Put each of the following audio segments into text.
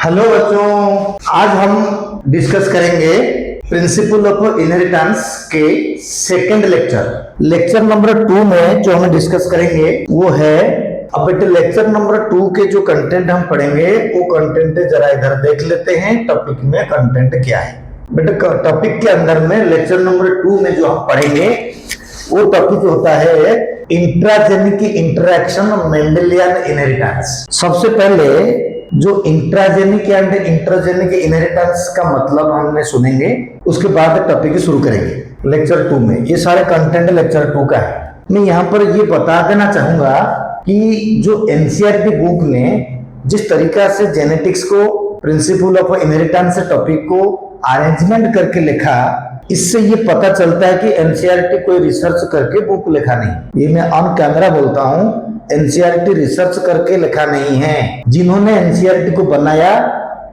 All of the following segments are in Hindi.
हेलो बच्चों, आज हम डिस्कस करेंगे प्रिंसिपल ऑफ इनहेरिटेंस के सेकंड लेक्चर नंबर 2 में जो हम डिस्कस करेंगे वो है। अब बेटे लेक्चर नंबर 2 के जो कंटेंट हम पढ़ेंगे वो कंटेंट जरा इधर देख लेते हैं। टॉपिक में कंटेंट क्या है बेटे? टॉपिक के अंदर में लेक्चर नंबर 2 में जो हम पढ़ेंगे वो टॉपिक होता है इंट्राजेनिक इंटरेक्शन मेंडेलियन इनहेरिटेंस। सबसे पहले जो इंट्राजेनिक एंड इंटरजेनिक इनहेरिटेंस का मतलब हमने सुनेंगे, उसके बाद टॉपिक शुरू करेंगे लेक्चर 2 में। ये सारे कंटेंट लेक्चर 2 का है। मैं यहाँ पर ये बता देना चाहूंगा कि जो एनसीईआरटी बुक ने जिस तरीका से जेनेटिक्स को प्रिंसिपल ऑफ इनहेरिटेंस टॉपिक को अरेंजमेंट करके लिखा, इससे ये पता चलता है कि एनसीईआरटी कोई रिसर्च करके बुक लिखा नहीं। ये मैं ऑन कैमरा बोलता हूँ, एनसीईआरटी रिसर्च करके लिखा नहीं है। जिन्होंने एनसीईआरटी को बनाया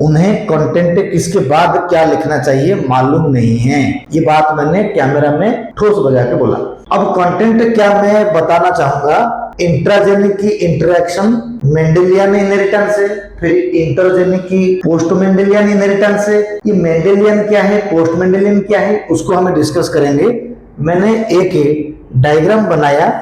उन्हें कंटेंट किसके बाद क्या लिखना चाहिए मालूम नहीं है। ये बात मैंने कैमरा में ठोस बजा के बोला। अब कंटेंट क्या मैं बताना चाहूंगा, इंट्राजेनिक की इंटरेक्शन मेंडेलियन इनहेरिटेंस है, फिर इंटरजेनिक की पोस्ट मेंडेलियन इनहेरिटेंस है। ये मेंडेलियन क्या है, पोस्ट मेंडेलियन क्या है, उसको हम डिस्कस करेंगे। मैंने एक डायग्राम बनाया,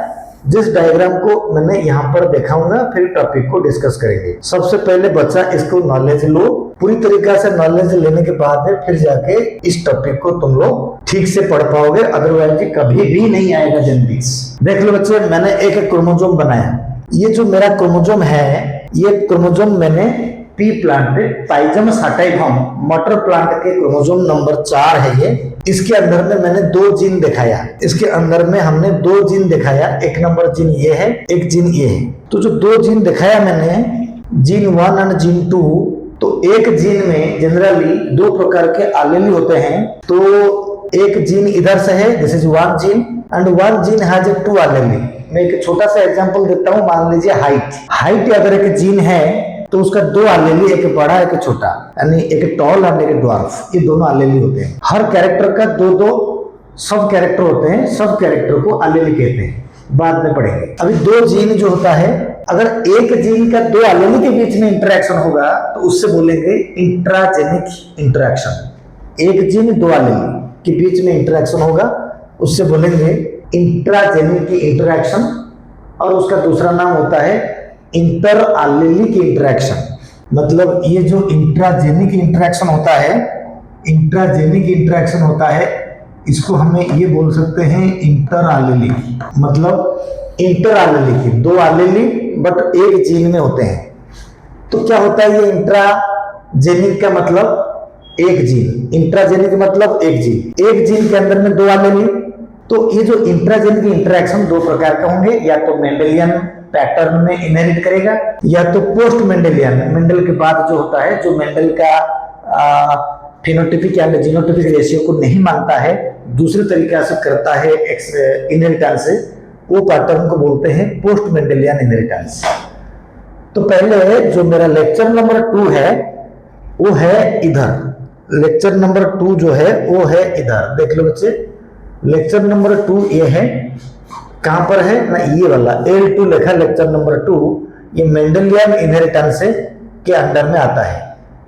जिस डायग्राम को मैंने यहाँ पर दिखाऊंगा, फिर टॉपिक को डिस्कस करेंगे। सबसे पहले बच्चा इसको नॉलेज लो, पूरी तरीका से नॉलेज लेने के बाद फिर जाके इस टॉपिक को तुम लोग ठीक से पढ़ पाओगे, अदरवाइज कभी भी नहीं आएगा जेनेटिक्स। देख लो बच्चे, मैंने एक क्रोमोसोम बनाया। ये जो मेरा क्रोमोसोम है, ये क्रोमोसोम मैंने पी प्लांट पाइजम साटाइफॉर्म मटर प्लांट के क्रोमोसोम नंबर 4 है ये। इसके अंदर में मैंने 2 जीन दिखाया। इसके अंदर में हमने 2 जीन दिखाया, एक नंबर जीन ये है, एक जीन ये है। तो जो 2 जीन दिखाया मैंने, जीन 1 और जीन 2, तो एक जीन में जनरली 2 प्रकार के एलील होते हैं। तो एक जीन इधर से है, this is 1 gene and 1 gene has 2 allele. मैं एक छोटा सा एग्जांपल देता हूं, मान लीजिए हाइट अगर एक जीन है तो उसका 2 एलील, एक बड़ा एक छोटा, यानी एक टॉल और एक ड्वार्फ, ये दोनों एलील होते हैं। हर कैरेक्टर का 2 सब कैरेक्टर होते हैं, सब कैरेक्टर को एलील कहते हैं, बाद में पढ़ेंगे। अभी 2 जीन जो होता है, अगर एक जीन का 2 एलील के बीच में इंटरेक्शन होगा तो उससे बोलेंगे इंट्राजेनिक इंटरेक्शन। एक जीन 2 एलील के बीच में इंटरेक्शन होगा, उससे बोलेंगे इंट्राजेनिक इंटरेक्शन। और उसका दूसरा नाम होता है इंटर एलीलिक इंटरेक्शन। मतलब ये जो इंट्राजेनिक इंटरेक्शन होता है, इंट्राजेनिक इंटरेक्शन होता है, इसको हमें ये बोल सकते हैं इंटर एलीलिक। मतलब इंटर एलीलिक 2 एलील बट एक जीन में होते हैं। तो क्या होता है ये इंट्राजेनिक का मतलब एक जीन, इंट्राजेनिक मतलब एक जीन के अंदर में 2 एलील। तो ये जो इंट्राजेनिक इंटरेक्शन 2 प्रकार के होंगे, या तो मेंडेलियन पैटर्न में इनहेरिट करेगा या तो पोस्ट मेंडेलियन, मेंडल के बाद जो होता है, जो मेंडल का फिनोटाइपिक या जीनोटाइपिक रेशियो को नहीं मानता है, दूसरे तरीके से करता है इनहेरिटेंस से, वो पैटर्न को बोलते हैं पोस्ट मेंडेलियन इनहेरिटेंस। तो पहले जो मेरा लेक्चर नंबर 2 है वो है इधर। लेक्चर नंबर 2 जो है वो है इधर, देख लो बच्चे। लेक्चर नंबर 2 ये है, कहां पर है ना, ये वाला L2 लिखा लेक्चर नंबर 2। ये मेंडेलियन इनहेरिटेंस के अंडर में आता है।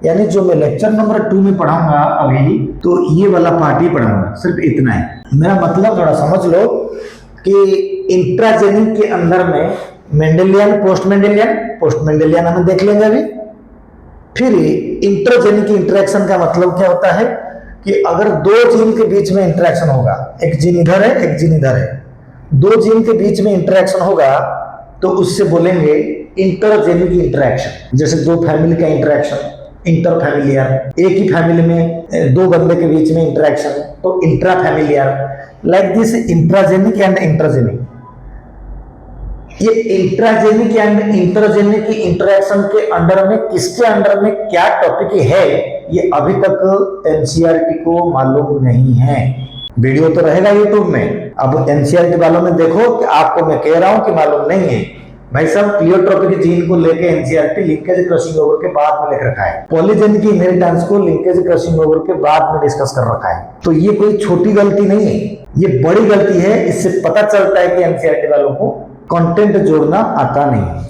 यानी जो मैं लेक्चर नंबर 2 में पढ़ाऊंगा अभी, तो ये वाला पार्ट ही पढ़ाऊंगा, सिर्फ इतना है। मेरा मतलब थोड़ा समझ लो कि इंट्राजेनिक के अंदर में मेंडेलियन पोस्ट मेंडेलियन हम देख लेंगे अभी। फिर इंटरजेनिक इंटरेक्शन का मतलब क्या होता है कि अगर 2 जीन के बीच में इंटरेक्शन होगा, एक जीन इधर है एक जीन इधर है, 2 जीन के बीच में इंटरेक्शन होगा तो उससे बोलेंगे इंटरजेनिक इंटरेक्शन। जैसे 2 फैमिली का इंटरेक्शन इंटर फैमिलियर, एक ही फैमिली में 2 बंदे के बीच में इंटरेक्शन तो intra familiar. Like this intragenic and intergenic. ये इंट्राजेनिक एंड इंटरजेनिक इंटरेक्शन के अंडर में किसके अंडर में क्या टॉपिक है, ये अभी तक एनसीईआरटी को मालूम नहीं है। वीडियो तो रहेगा यूट्यूब में। अब एनसीईआरटी वालों में देखो कि आपको मैं कह रहा हूं कि मालूम नहीं है। भाई साहब, प्लियोट्रोपिक जीन को लेके एनसीईआरटी लिंकेज क्रॉसिंग ओवर के बाद में लिख रखा है, पॉलीजेनिक इनहेरिटेंस को लिंकेज क्रॉसिंग ओवर के बाद में डिस्कस कर रखा है। तो ये कोई छोटी गलती नहीं है, ये बड़ी गलती है। इससे पता चलता है कि एनसीईआरटी वालों को कंटेंट जोड़ना आता नहीं है।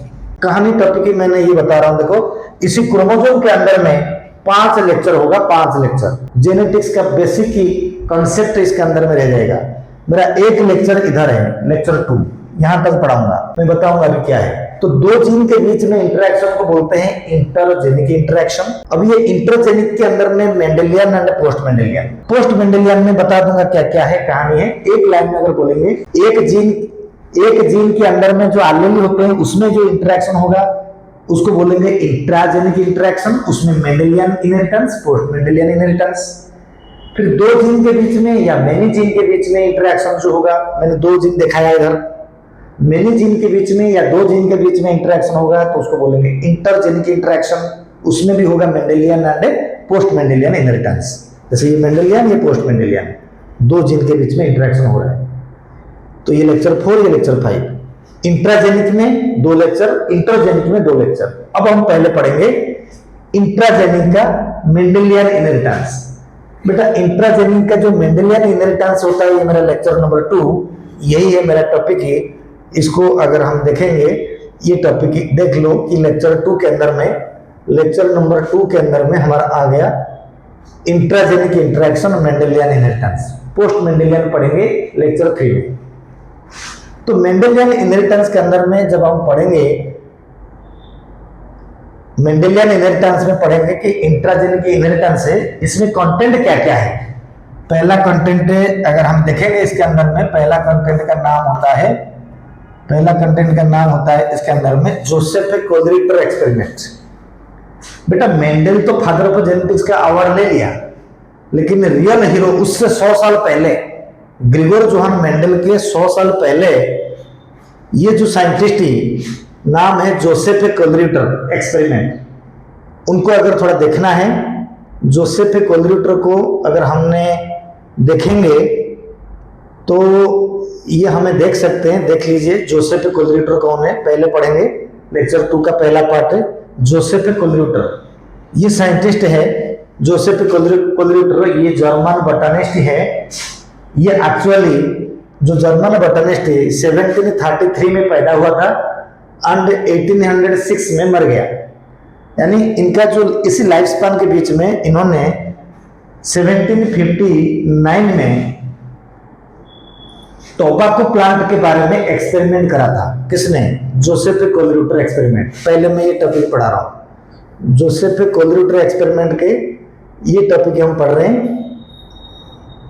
कहानी टॉपिक मैंने ये बता रहा हूं, देखो इसी क्रोमोसोम के अंदर में 5 लेक्चर होगा, 5 लेक्चर जेनेटिक्स का बेसिक ही कॉन्सेप्ट इसके अंदर में रह जाएगा। मेरा एक लेक्चर इधर है, लेक्चर 2 यहां तक पढ़ाऊंगा, मैं बताऊंगा अभी क्या है। तो दो जीन के बीच में इंटरेक्शन को बोलते हैं इंटरजेनिक इंटरेक्शन। अब ये इंटरजेनिक के अंदर में Mendelian and post Mendelian, post Mendelian में बता दूंगा क्या क्या है, कहानी है। एक लाइन में अगर बोलेंगे, एक जीन के अंदर में जो एलील होते हैं उसमें जो इंटरेक्शन होगा उसको बोलेंगे इंट्राजेनिक इंटरेक्शन, उसमें Mendelian inheritance, post Mendelian inheritance. फिर दो जीन के बीच में या मेनी जीन के बीच में इंटरेक्शन जो होगा, मैंने 2 जीन दिखाया इधर, मेनी जीन के बीच में या 2 जीन के बीच में इंटरेक्शन होगा तो उसको बोलेंगे इंटरजेनिक इंटरेक्शन, उसमें भी होगा Mendelian and post Mendelian inheritance. जैसे ये मेंडेलियन, ये पोस्ट मेंडेलियन, 2 जीन के बीच में इंटरेक्शन हो रहा है। तो ये लेक्चर 4, ये लेक्चर 5। इंट्राजेनिक में 2 लेक्चर, इंटरजेनिक में 2 लेक्चर। अब हम पहले पढ़ेंगे इंट्राजेनिक का मेंडेलियन इनहेरिटेंस। बेटा इंट्राजेनिक का जो मेंडेलियन इनहेरिटेंस होता है, ये मेरा लेक्चर नंबर 2, यही है मेरा टॉपिक है। इसको अगर हम देखेंगे, ये टॉपिक देख लो कि लेक्चर 2 के अंदर में, लेक्चर नंबर 2 के अंदर में हमारा आ गया intragenic interaction Mendelian inheritance. Post Mendelian पढ़ेंगे लेक्चर 3 में। तो मेंडेलियन इनहेरिटेंस के अंदर में जब हम पढ़ेंगे, मेंडेलियन इनहेरिटेंस में पढ़ेंगे कि इंट्राजेनिक इनहेरिटेंस है, इसमें कंटेंट क्या क्या है। पहला कंटेंट अगर हम देखेंगे इसके अंदर में, पहला कंटेंट का नाम होता है इसके अंदर में जोसेफ कोलरिटर एक्सपेरिमेंट। बेटा मेंडल तो फादर ऑफ जेनेटिक्स का अवार्ड ले लिया, लेकिन रियल हीरो उससे 100 साल पहले, ग्रिगोर जोहान मेंडल के 100 साल पहले ये जो साइंटिस्ट ही नाम है जोसेफ कोलरिटर एक्सपेरिमेंट। उनको अगर थोड़ा देखना है, जोसेफ कोलरिटर को अगर हमने देखेंगे तो ये हमें देख सकते हैं, देख लीजिए जोसेफ कोलरिटर कौन है, पहले पढ़ेंगे। लेक्चर 2 का पहला पार्ट है जोसेफ कोलरिटर। ये साइंटिस्ट है जोसेफ कोलरिटर, ये जर्मन बॉटनिस्ट है। ये एक्चुअली जो जर्मन बॉटनिस्ट है 1733 में पैदा हुआ था एंड 1806 में मर गया। यानी इनका जो इसी लाइफ स्पान के बीच में इन्होंने 1759 में टोबैको प्लांट के बारे में एक्सपेरिमेंट करा था। किसने? Joseph Kolreuter experiment. पहले मैं ये टॉपिक पढ़ा रहा हूं, जोसेफ कोलरिटर एक्सपेरिमेंट के ये टॉपिक हम पढ़ रहे हैं।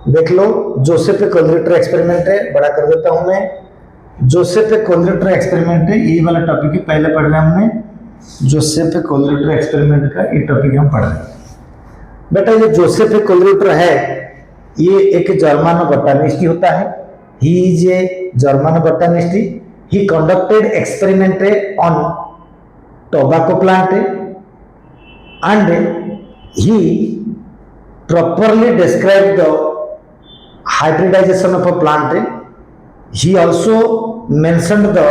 देख लो, जोसेफ कोलरिटर एक्सपेरिमेंट है, बड़ा कर देता हूं मैं। जोसेफ कोलरिटर एक्सपेरिमेंट है, ये वाला टॉपिक है, पहले पढ़ रहे हैं हमने जोसेफ कोलरिटर एक्सपेरिमेंट का, ये टॉपिक हम पढ़ रहे हैं। बेटा ये जोसेफ कोलरिटर है, ये एक जर्मन बॉटनिस्ट होता है। He is a German botanist. He conducted experiment on tobacco plant and he properly described the hybridization of a plant. He also mentioned the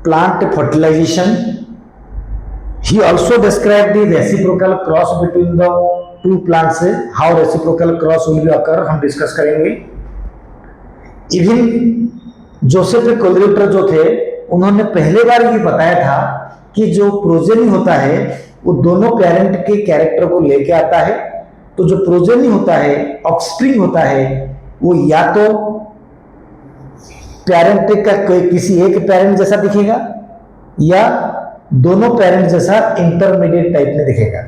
plant fertilization. He also described the reciprocal cross between the two plants. How reciprocal cross will be occur, हम डिस्कस करेंगे। इवन जोसेफ कोलरिटर जो थे, उन्होंने पहले बार ये बताया था कि जो प्रोजेनी होता है वो दोनों पेरेंट के कैरेक्टर को लेके आता है। तो जो प्रोजेनी होता है, ऑफस्प्रिंग होता है, वो या तो पेरेंट का कोई किसी एक पेरेंट जैसा दिखेगा या दोनों पेरेंट जैसा इंटरमीडिएट टाइप में दिखेगा।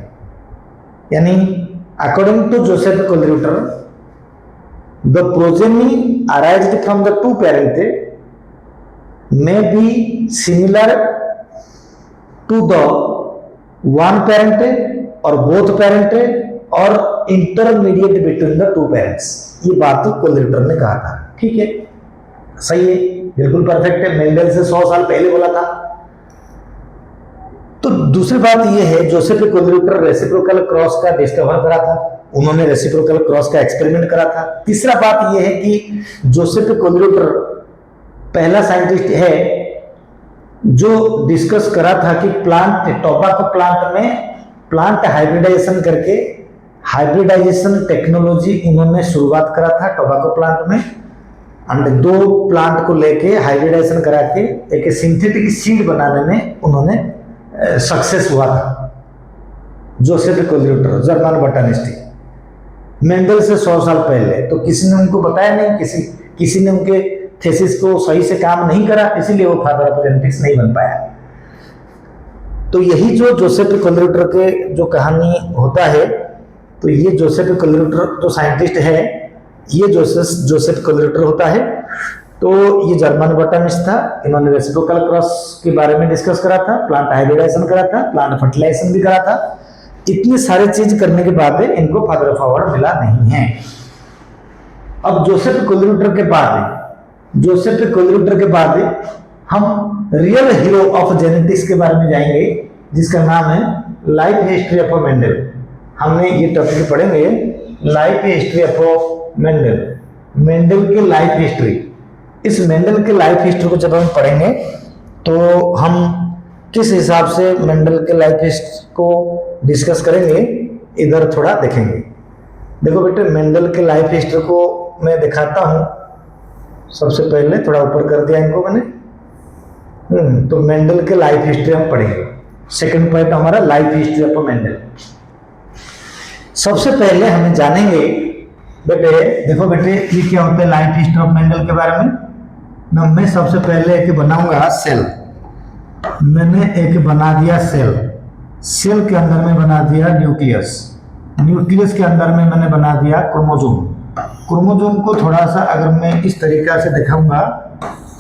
यानी according to Joseph Kolreuter, the progeny arised from the two parents may be similar to the one parent or both parent or intermediate between the two parents। ये बात तो कोलरिटर ने कहा था, ठीक है, सही है, बिल्कुल परफेक्ट है, मेंडल से 100 साल पहले बोला था। तो दूसरी बात ये है, जोसेफ कोलरिटर रेसिप्रोकल क्रॉस का डिस्कवर करा था, उन्होंने रेसिप्रोकल क्रॉस का एक्सपेरिमेंट करा था। तीसरा बात यह है कि जोसेफ कोलरिटर पहला साइंटिस्ट है जो डिस्कस करा था कि प्लांट, टोबैको प्लांट में प्लांट हाइब्रिडाइजेशन करके, हाइब्रिडाइजेशन टेक्नोलॉजी उन्होंने शुरुआत करा था टोबैको प्लांट में। एंड दो प्लांट को लेके हाइब्रिडाइजेशन करा के एक सिंथेटिक सीड बनाने में उन्होंने सक्सेस हुआ था। जोसेफ कोलेरेटर, जर्मन बॉटनिस्ट, मेंडल से 100 साल पहले। तो किसी ने उनको बताया नहीं, किसी ने उनके थीसिस को सही से काम नहीं करा, इसीलिए वो फादर ऑफ जेनेटिक्स नहीं बन पाया। तो यही जो जोसेफ कोलेरेटर के जो कहानी होता है, तो ये जोसेफ कोलेरेटर जो साइंटिस्ट है, ये जोसेफ कोलेरेटर होता है। तो ये जर्मन बॉटनिस्ट था। इन्होंने रेसिप्रोकल क्रॉस के बारे में डिस्कस करा था, प्लांट हाइब्रिडाइजेशन करा था, प्लांट फर्टिलाइजेशन भी करा था। इतनी सारी चीज करने के बाद इनको फादर ऑफ अवार्ड मिला नहीं है। अब जोसेफ कोलेरेटर के बाद हम रियल हीरो ऑफ जेनेटिक्स के बारे में जाएंगे, जिसका नाम है लाइफ हिस्ट्री ऑफ मेंडल। हमने ये टॉपिक पढ़ेंगे, लाइफ हिस्ट्री ऑफ मेंडल की लाइफ हिस्ट्री। इस मेंडल के लाइफ हिस्ट्री को जब हम पढ़ेंगे तो हम किस हिसाब से मेंडल के लाइफ हिस्ट्री को डिस्कस करेंगे, इधर थोड़ा देखेंगे। देखो बेटे, मेंडल के लाइफ हिस्ट्री को मैं दिखाता हूं। सबसे पहले थोड़ा ऊपर कर दिया इनको मैंने। तो मेंडल के लाइफ हिस्ट्री हम पढ़ेंगे। सेकंड पॉइंट हमारा लाइफ हिस्ट्री ऑफ मेंडल। सबसे पहले हम जानेंगे बेटे, देखो बेटे, ये क्या होता है लाइफ हिस्ट्री ऑफ मेंडल के बारे में। मैं सबसे पहले एक बनाऊंगा सेल। मैंने एक बना दिया सेल के अंदर में बना दिया न्यूक्लियस के अंदर में मैंने बना दिया क्रोमोजोम को थोड़ा सा अगर मैं इस तरीका से दिखाऊंगा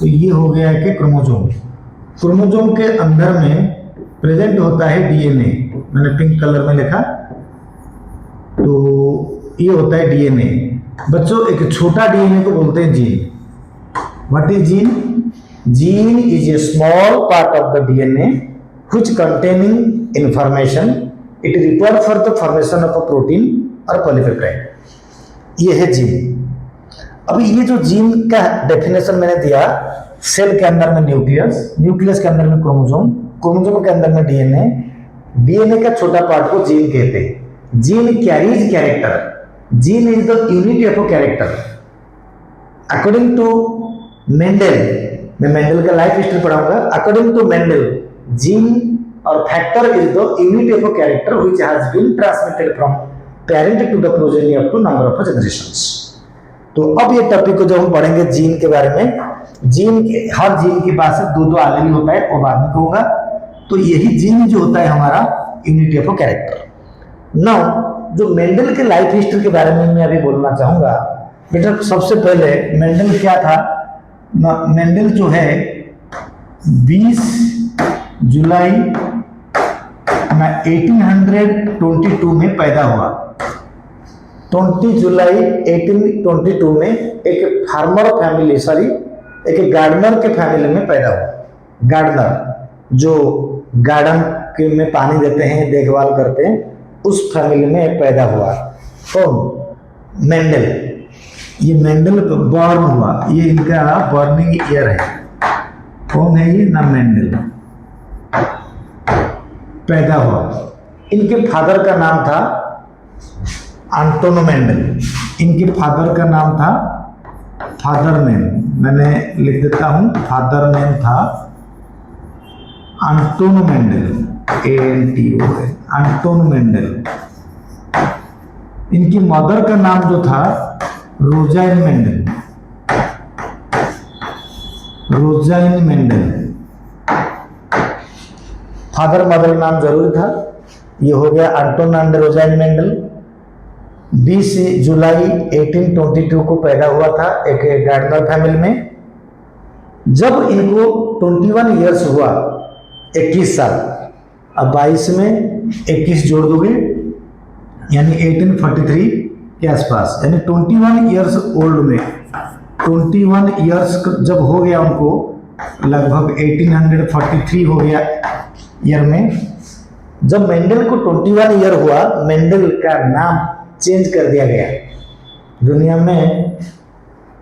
तो ये हो गया कि क्रोमोजोम के अंदर में प्रेजेंट होता है डीएनए। मैंने पिंक कलर में लिखा, तो ये होता है डीएनए। बच्चों, एक छोटा डीएनए को बोलते हैं gene. What is gene? Gene is a small part of the DNA which containing information. It is required for the formation of a protein or polypeptide. ये है जीन। अभी ये जो जीन का डेफिनेशन मैंने दिया, सेल के अंदर में न्यूक्लियस के अंदर में क्रोमोजोम के अंदर में डीएनए का छोटा पार्ट को जीन कहते हैं। Gene carries character. Gene is the unit of character. According to Mendel, मैं मेंडल का लाइफ हिस्ट्री पढ़ाऊंगा। अकॉर्डिंग टू मेंडल, जीन और factor is the unit of character which has been transmitted from parent to the progeny up to number of generations. तो अब ये टॉपिक को जब हम पढ़ेंगे जीन के बारे में, हर जीन के पास दो एलील होता है, वो बाद में कहूंगा। तो यही जीन जो होता है हमारा यूनिट ऑफ कैरेक्टर। नाउ जो मेंडल के लाइफ हिस्ट्री के बारे में मैं अभी बोलना चाहूंगा। बेटा, सबसे पहले मेंडल क्या था? मेंडल जो है 20 जुलाई 1822 में पैदा हुआ। 20 जुलाई 1822 में एक गार्डनर के फैमिली में पैदा हुआ। गार्डनर जो गार्डन के में पानी देते हैं, देखभाल करते हैं, उस फैमिली में पैदा हुआ। कौन? मेंडल। ये मेंडल बॉर्न हुआ, ये इनका बॉर्निंग ईयर है। कौन है ये? ना मेंडल पैदा हुआ। इनके फादर का नाम था एंटोनो मेंडल। इनके फादर का नाम था, फादर नेम मैंने लिख देता हूं, फादर नेम था एंटोनो मेंडल, ANTO, एंटोनो मेंडल। इनकी मदर का नाम जो था रोजाइन मेंडल। फादर मदर नाम जरूरी था। ये हो गया एंटोन एंड रोजाइन मेंडल। 20 जुलाई 1822 को पैदा हुआ था एक गार्डनर फैमिली में। जब इनको 21 इयर्स हुआ, 21 साल, अब 22 में 21 जोड़ दोगे यानी 1843 के आसपास, यानी 21 इयर्स ओल्ड में, 21 इयर्स जब हो गया उनको, लगभग 1843 हो गया ईयर में। जब मेंडल को 21 ईयर हुआ, मेंडल का नाम चेंज कर दिया गया। दुनिया में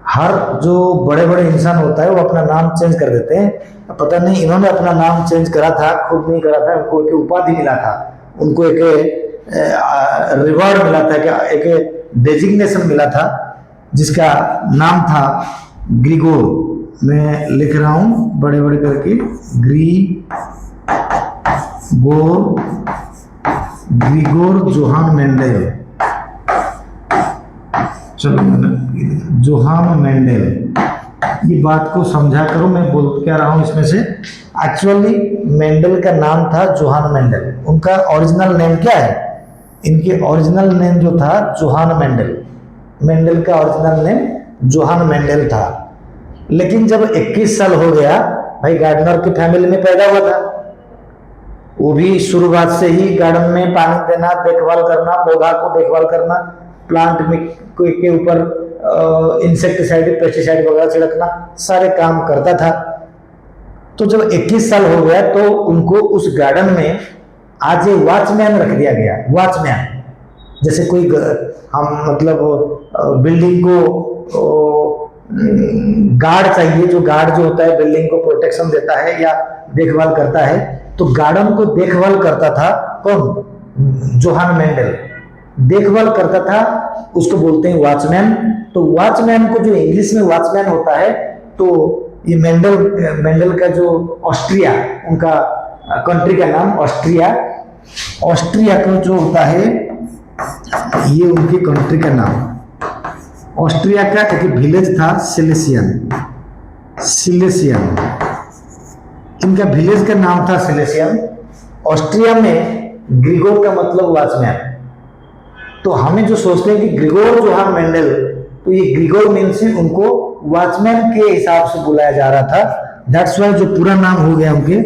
हर जो बड़े बड़े इंसान होता है वो अपना नाम चेंज कर देते हैं। पता नहीं इन्होंने अपना नाम चेंज करा था, खुद नहीं करा था। उनको एक उपाधि मिला था, उनको एक रिवॉर्ड मिला था, एक डेजिग्नेशन मिला था, जिसका नाम था ग्रिगोर, मैं लिख रहा हूं बड़े बड़े करके, ग्रिगोर जोहान मेंडेल। चलो जोहान मेंडेल, ये बात को समझा करो, मैं बोल क्या रहा हूं इसमें से। एक्चुअली मेंडेल का नाम था जोहान मेंडेल, उनका ओरिजिनल नेम क्या है? इनके ओरिजिनल नेम जो था जोहान मेंडेल, मेंडेल का ओरिजिनल नेम जोहान मेंडेल था। लेकिन जब 21 साल हो गया, भाई गार्डनर की फैमिली में पैदा हुआ था, वो भी शुरुआत से ही गार्डन में पानी देना, देखभाल करना, पौधा को देखभाल करना, प्लांट में के ऊपर इंसेक्टिसाइड, पेस्टिसाइड वगैरह छिड़कना, सारे काम करता था। तो जब 21 साल हो गया तो उनको उस गार्डन में आज वॉचमैन रख दिया गया। वॉचमैन जैसे कोई हम मतलब बिल्डिंग को गार्ड चाहिए, जो गार्ड जो होता है बिल्डिंग को प्रोटेक्शन देता है या देखभाल करता है, तो गार्डन को देखभाल करता था कौन? जोहान मेंडेल देखभाल करता था, उसको बोलते हैं वॉचमैन। तो वॉचमैन को जो इंग्लिश में वॉचमैन होता है, तो ये मेंडेल का जो ऑस्ट्रिया, उनका कंट्री का नाम ऑस्ट्रिया, ऑस्ट्रिया का जो होता है ये उनकी कंट्री का नाम। ऑस्ट्रिया का एक विलेज था सिलेसियन, इनका विलेज का नाम था सिलेसियन। ऑस्ट्रिया में ग्रिगोर का मतलब वॉचमैन। तो हमें जो सोचते हैं कि ग्रिगोर जोहान मेंडेल, तो ये ग्रिगोर मीन से उनको वॉचमैन के हिसाब से बुलाया जा रहा था। दैट्स वाई जो पूरा नाम हो गया उनके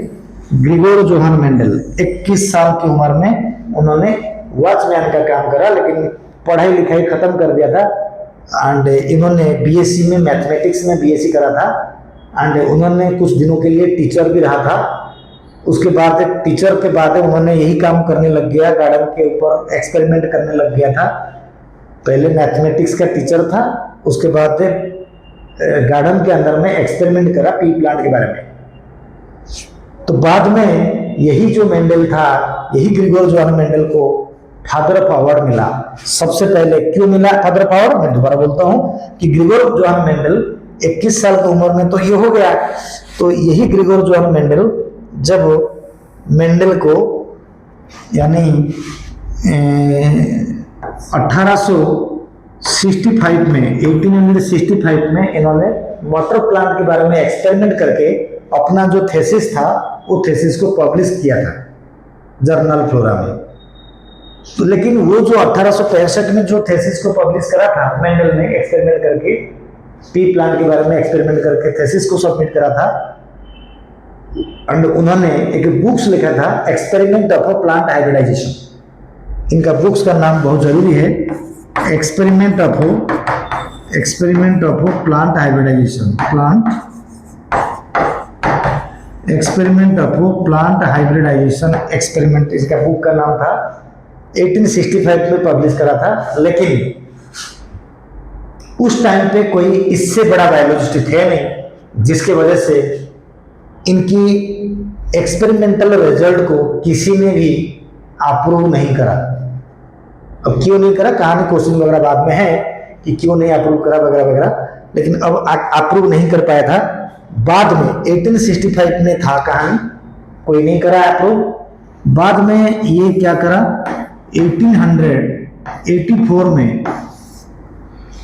ग्रिगोर जोहान मेंडेल। 21 साल की उम्र में उन्होंने वॉचमैन का काम करा, लेकिन पढ़ाई लिखाई खत्म कर दिया था। एंड इन्होंने बीएससी में मैथमेटिक्स में बीएससी करा था, एंड उन्होंने कुछ दिनों के लिए टीचर भी रहा था। उसके बाद टीचर के बाद उन्होंने यही काम करने लग गया, गार्डन के ऊपर एक्सपेरिमेंट करने लग गया था। पहले मैथमेटिक्स का टीचर था, उसके बाद गार्डन के अंदर में एक्सपेरिमेंट करा पी प्लांट के बारे में। तो बाद में यही जो मेंडेल था, यही ग्रिगोर जोहान मेंडेल को फादर ऑफ अवार्ड मिला। सबसे पहले क्यों मिला फादर ऑफ अवार्ड? मैं दोबारा बोलता हूं कि ग्रिगोर जोहान मेंडेल 21 साल की उम्र में तो ये हो गया, तो यही ग्रिगोर जोहान मेंडेल जब मेंडेल को यानी 1865 में 1865 में इन्होंने वाटर प्लांट के बारे में एक्सपेरिमेंट करके अपना जो थेसिस था, वो थेसिस को पब्लिश किया था जर्नल फ्लोरा में। तो लेकिन वो जो 1865 में जो थेसिस को पब्लिश करा था मेंडेल ने, एक्सपेरिमेंट करके पी प्लांट के बारे में एक्सपेरिमेंट करके थेसिस को सबमिट करा था, एंड उन्होंने एक बुक्स लिखा था एक्सपेरिमेंट ऑफ प्लांट हाइब्रिडाइजेशन। इनका बुक्स का नाम बहुत जरूरी है, experiment of plant hybridization, experiment of plant hybridization experiment, इसका बुक का नाम था। 1865 में पब्लिश करा था, लेकिन उस टाइम पे कोई इससे बड़ा बायोलॉजिस्ट थे नहीं, जिसके वजह से इनकी एक्सपेरिमेंटल रिजल्ट को किसी ने भी अप्रूव नहीं करा। अब क्यों नहीं करा, कहानी क्वेश्चन वगैरह बाद में है कि क्यों नहीं अप्रूव करा वगैरह वगैरह, लेकिन अब अप्रूव नहीं कर पाया था। बाद में 1865 में था कहानी, कोई नहीं करा अप्रूव। बाद में ये क्या करा, 1884 में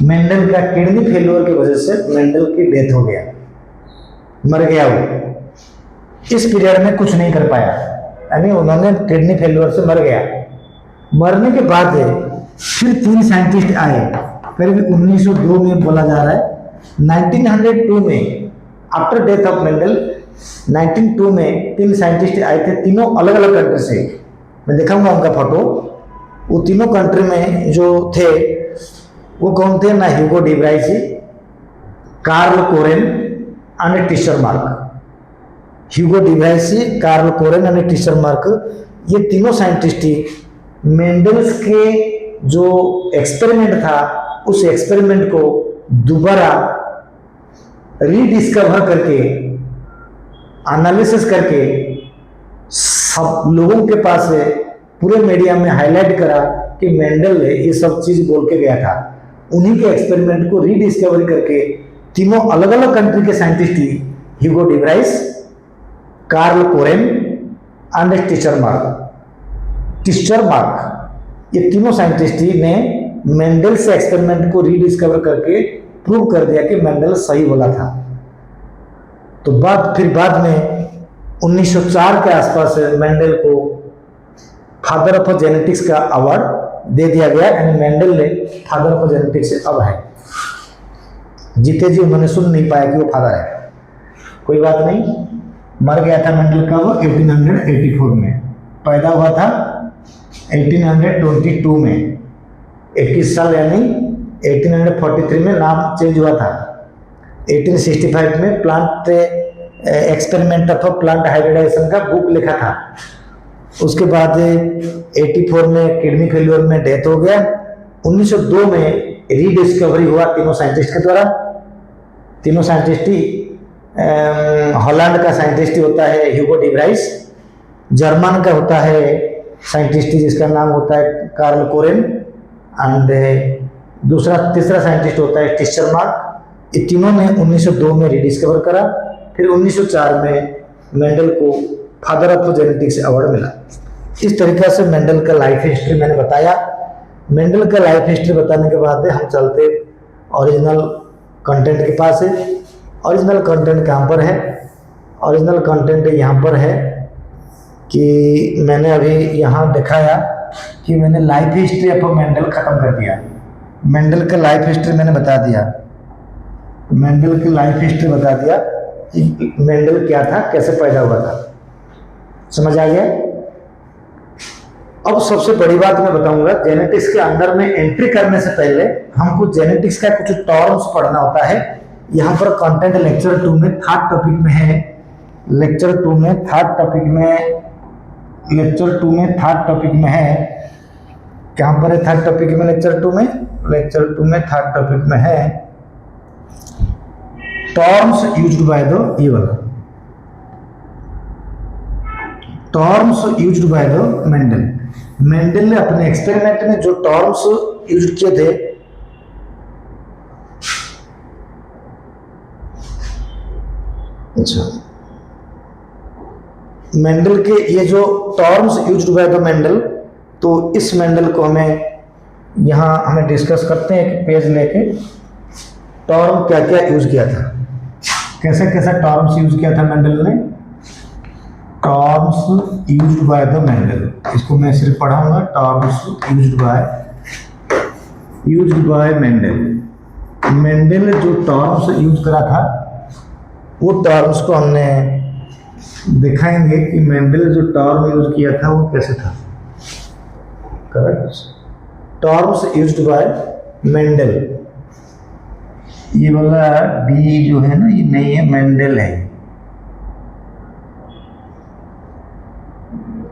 मेंडेल का किडनी फेलियर की वजह से मेंडेल की डेथ हो गया, मर गया वो। इस पीरियड में कुछ नहीं कर पाया, यानी उन्होंने किडनी फेलियर से मर गया। मरने के बाद फिर 3 साइंटिस्ट आए, करीब 1902 में बोला जा रहा है। 1902 में आफ्टर डेथ ऑफ मेंडेल 1902 में 3 साइंटिस्ट आए थे, तीनों अलग अलग कंट्री से। मैं दिखाऊंगा उनका फोटो। वो तीनों कंट्री में जो थे वो कौन थे ना, Hugo de Vries, Carl Correns and Tschermak. Hugo de Vries, Carl Correns and Tschermak, ये तीनों साइंटिस्ट ही मेंडेल्स के जो एक्सपेरिमेंट था, उस एक्सपेरिमेंट को दोबारा रीडिस्कवर करके, एनालिसिस करके सब लोगों के पास पूरे मीडिया में हाईलाइट करा कि मेंडेल ये सब चीज बोल के गया था। उन्हीं के एक्सपेरिमेंट को रीडिस्कवरी करके तीनों अलग अलग कंट्री के साइंटिस्ट ही, Hugo de Vries, Carl Correns and Tschermak, ये तीनों साइंटिस्ट ही ने मेंडल से एक्सपेरिमेंट को रीडिस्कवर करके प्रूव कर दिया कि मेंडल सही बोला था। तो बाद में 1904 के आसपास मेंडल को फादर ऑफ जेनेटिक्स का अवार्ड दे दिया गया। यानी मेंडल ने फादर ऑफ जेनेटिक्स अब है, जीते जी उन्होंने सुन नहीं पाया कि वो फादर है, कोई बात नहीं। मर गया था मेंडल का वो 1884 में, पैदा हुआ था 1822 में, 21 साल यानी 1843 में नाम चेंज हुआ था। 1865 में plant experiment of plant hybridization का बुक लिखा था। उसके बाद 84 में किडनी फेल्योर में डेथ हो गया। 1902 में रीडिस्कवरी हुआ तीनों साइंटिस्ट के द्वारा। तीनों साइंटिस्ट ही हॉलैंड का साइंटिस्ट होता है ह्यूगो डिब्राइस, जर्मन का होता है साइंटिस्ट जिसका नाम होता है कार्ल कोरेन, एंड तीसरा साइंटिस्ट होता है टिस्चर मार्क। ये तीनों ने 1902 में रीडिस्कवर करा। फिर 1904 में मेंडल को फादर ऑफ जेनेटिक्स अवार्ड मिला। इस तरीके से मेंडल का लाइफ हिस्ट्री मैंने बताया। मेंडल का लाइफ हिस्ट्री बताने के बाद हम चलते ओरिजिनल कंटेंट के पास है। ओरिजिनल कंटेंट कहाँ पर है? ओरिजिनल कंटेंट यहाँ पर है कि मैंने अभी यहाँ दिखाया कि मैंने लाइफ हिस्ट्री ऑफ मेंडल खत्म कर दिया। मेंडल का लाइफ हिस्ट्री मैंने बता दिया, मेंडल की लाइफ हिस्ट्री बता दिया कि मेंडल क्या था, कैसे पैदा हुआ था। समझ आ गया? अब सबसे बड़ी बात मैं बताऊंगा, जेनेटिक्स के अंदर में एंट्री करने से पहले हमको जेनेटिक्स का कुछ टर्म्स पढ़ना होता है। यहाँ पर कंटेंट लेक्चर 2 में थर्ड टॉपिक में है। लेक्चर 2 में थर्ड टॉपिक में, लेक्चर 2 में थर्ड टॉपिक में है। कहाँ पर है थर्ड टॉपिक में? लेक्चर 2 में, लेक्चर 2 में थर्ड टॉपिक में है टर्म्स यूज्ड बाय द, ये वाला terms used by the Mendel. Mendel ने अपने एक्सपेरिमेंट में जो टर्म्स यूज किए थे, अच्छा, मेंडल के ये जो terms used by the Mendel, तो इस मेंडल को हमें डिस्कस करते हैं एक पेज लेके। टर्म क्या क्या यूज किया था, कैसे कैसे टर्म्स यूज किया था मेंडल ने। Terms used by the Mendel, इसको मैं सिर्फ पढ़ाऊंगा। Terms used by Mendel. Mendel ने जो टर्म्स यूज करा था, वो टर्म्स को हमने दिखाएंगे कि मेंडल जो टर्म यूज किया था वो कैसे था। Correct, terms used by Mendel. ये वाला डी जो है ना, ये नहीं है, मेंडल है।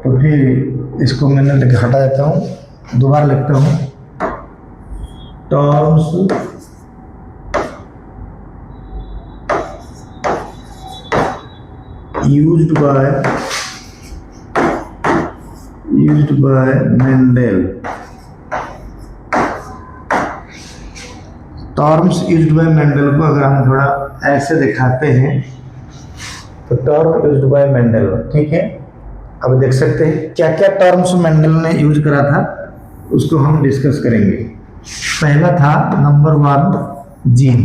तो फिर इसको मैंने हटा देता हूँ, दोबारा लिखता हूँ। Terms used by Mendel. Terms used by Mendel को अगर हम थोड़ा ऐसे दिखाते हैं तो टर्म यूज्ड बाय मेंडल, ठीक है। अब देख सकते हैं क्या क्या टर्म्स मेंडल ने यूज करा था, उसको हम डिस्कस करेंगे। पहला था नंबर 1 जीन।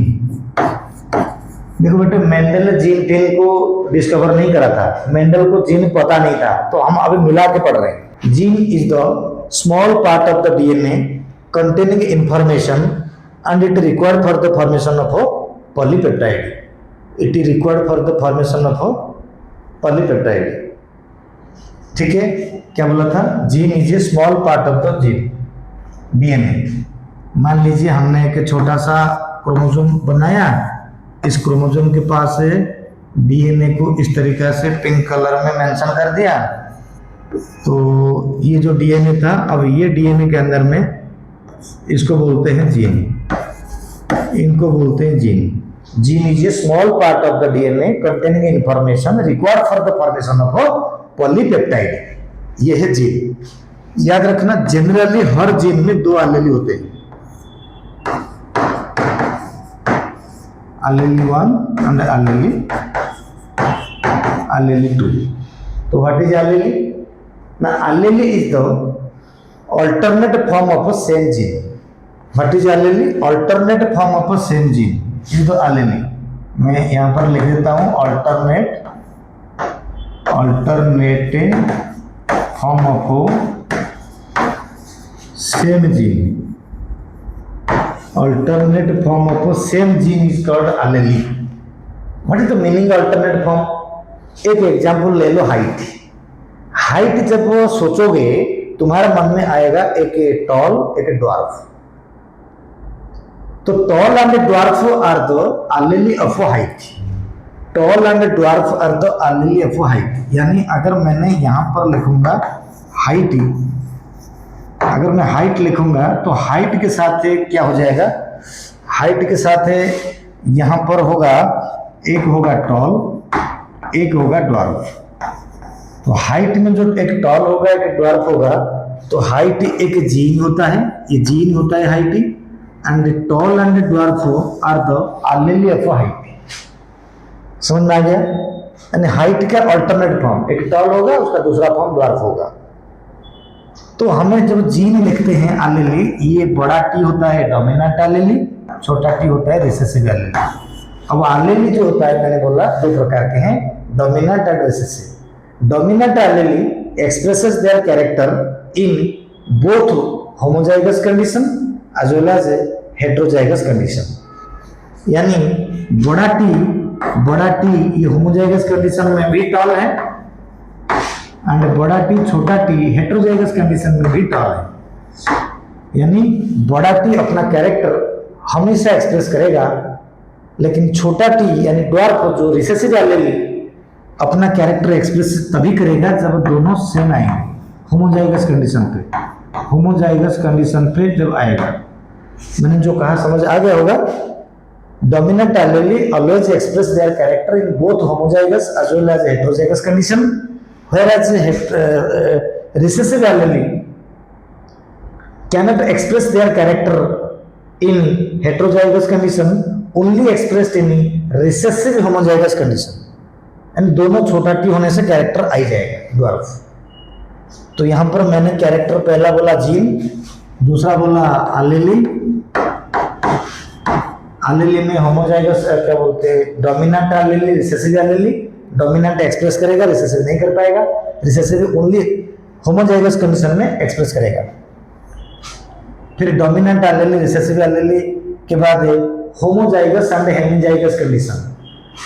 देखो बेटे, मेंडल ने जीन को डिस्कवर नहीं करा था, मेंडल को जीन पता नहीं था, तो हम अभी मिला के पढ़ रहे हैं। Gene is the small part of the DNA containing information and it required for the formation of polypeptide. It is required for the formation of polypeptide, ठीक है। क्या बोला था? Gene is a small part of the gene DNA. मान लीजिए हमने एक छोटा सा क्रोमोसोम बनाया, इस क्रोमोसोम के पास डीएनए को इस तरीके से पिंक कलर में मेंशन कर दिया। तो ये जो डीएनए था, अब ये डीएनए के अंदर में इसको बोलते हैं जीन, इनको बोलते हैं gene. Gene is a small part of the DNA containing information required for the formation of polypeptide. ये है जीन। याद रखना, जनरली हर जीन में 2 एलील होते हैं। allele 1 and allele 2. So what is allele? Now allele is the alternate form of a same gene. What is allele? Alternate form of a same gene is the allele. मैं यहाँ पर लिख देता हूँ alternate form of same gene. Alternate form of same gene is called allele. What is the meaning alternate form? एक एग्जाम्पल ले लो हाइट. हाइट जब वो सोचोगे तुम्हारे मन में आएगा एक टॉल एक ड्वार्फ. तो tall and dwarf are the allele of height. Tall and dwarf are the allele of height. यानी अगर मैंने यहाँ पर लिखूंगा हाइट, अगर मैं हाइट लिखूंगा तो हाइट के साथ क्या हो जाएगा? हाइट के साथ यहां पर होगा, एक होगा टॉल एक होगा ड्वार्फ. तो हाइट में जो एक टॉल होगा एक ड्वार्फ होगा, तो हाइट एक जीन होता है, ये जीन होता है height, and tall and dwarf are the allele of height. समझ में आ गया? यानी हाइट का अल्टरनेट फॉर्म, एक टॉल होगा उसका दूसरा फॉर्म ड्वार्फ होगा. तो हमें जब जीन लिखते हैं allele, ये बड़ा टी होता है डोमिनेंट allele, छोटा टी होता है रिसेसिव allele. अब allele जो होता है मैंने बोला दो प्रकार के हैं, dominant and recessive. Dominant allele expresses their character in both homozygous condition as well as heterozygous condition. यानी बड़ा टी ये होमोजाइगस कंडीशन में भी टॉल है एंड बड़ा टी छोटा टी हेटेरोजाइगस कंडीशन में भी टॉल है. यानी बड़ा टी अपना कैरेक्टर हमेशा एक्सप्रेस करेगा, लेकिन छोटा टी यानी ड्वार्फ जो रिसेसिव allele अपना कैरेक्टर एक्सप्रेस तभी करेगा जब दोनों सेम आएंगे होमोजाइगस कंडीशन पे. होमोजाइगस कंडीशन पे जब आएगा, मैंने जो कहा समझ आ गया होगा. Dominant allele always express their character in both homozygous as well as heterozygous condition, whereas recessive allele cannot express their character in heterozygous condition, only expressed in recessive homozygous condition. And दोनों छोटा टी होने से कैरेक्टर आ जाएगा ड्वार्फ. तो यहां पर मैंने कैरेक्टर पहला बोला जीन, दूसरा बोला allele. allele में होमोजाइगस क्या बोलते हैं, dominant allele recessive allele. Dominant express करेगा, रिसेसिव नहीं कर पाएगा. रिसेसिव ओनली होमोजाइगस कंडीशन में एक्सप्रेस करेगा. फिर डोमिनेंट allele रिसेसिव allele के बाद होमोजाइगस एंड हेमिजाइगस कंडीशन.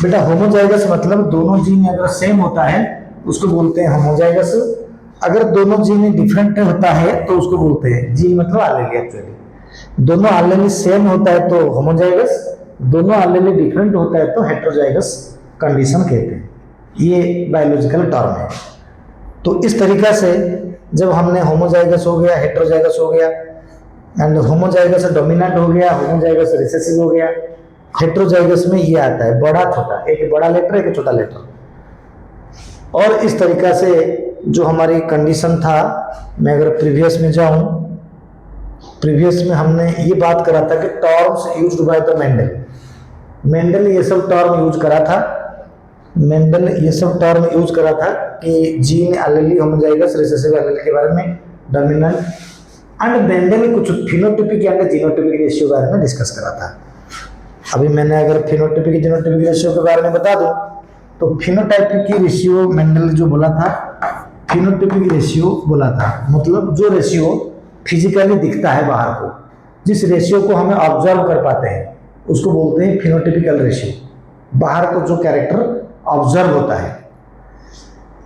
बेटा होमोजाइगस मतलब दोनों जीन अगर सेम होता है उसको बोलते हैं होमोजाइगस. अगर दोनों जीन डिफरेंट होता है तो उसको बोलते हैं, जीन मतलब allele. एक्चुअली दोनों allele सेम होता है तो होमोजाइगस, दोनों allele डिफरेंट होता है तो हेटेरोजाइगस कंडीशन कहते हैं. ये बायोलॉजिकल टर्म है. तो इस तरीका से जब हमने होमोजाइगस हो गया, हेटेरोजाइगस हो गया, एंड होमोजाइगस डोमिनेंट हो गया, होमोजाइगस रिसेसिव हो गया, हेटेरोजाइगस में ये आता है बड़ा छोटा, एक बड़ा लेटर एक छोटा लेटर. और इस तरीका से जो हमारी कंडीशन था, मैं अगर प्रीवियस में जाऊं, प्रीवियस में हमने ये बात करा था कि terms used by the Mendel ये सब टर्म यूज करा था. मेंडल ये सब टर्म यूज करा था कि gene allele homozygous recessive allele के बारे में, डोमिनेंट एंड मेंडल कुछ फिनोटाइपिक एंड जीनोटाइपिक रेशियो के बारे में डिस्कस करा था. अभी मैंने अगर फिनोटाइपिक जीनोटाइपिक रेशियो के बारे में बता दूं तो फिनोटाइपिक की रेशियो मेंडल जो बोला था, फिनोटाइपिक रेशियो बोला था, मतलब जो रेशियो फिजिकली दिखता है बाहर को, जिस रेशियो को हमें ऑब्जर्व कर पाते हैं उसको बोलते हैं फिनोटाइपिकल रेशियो. बाहर को जो कैरेक्टर ऑब्जर्व होता है.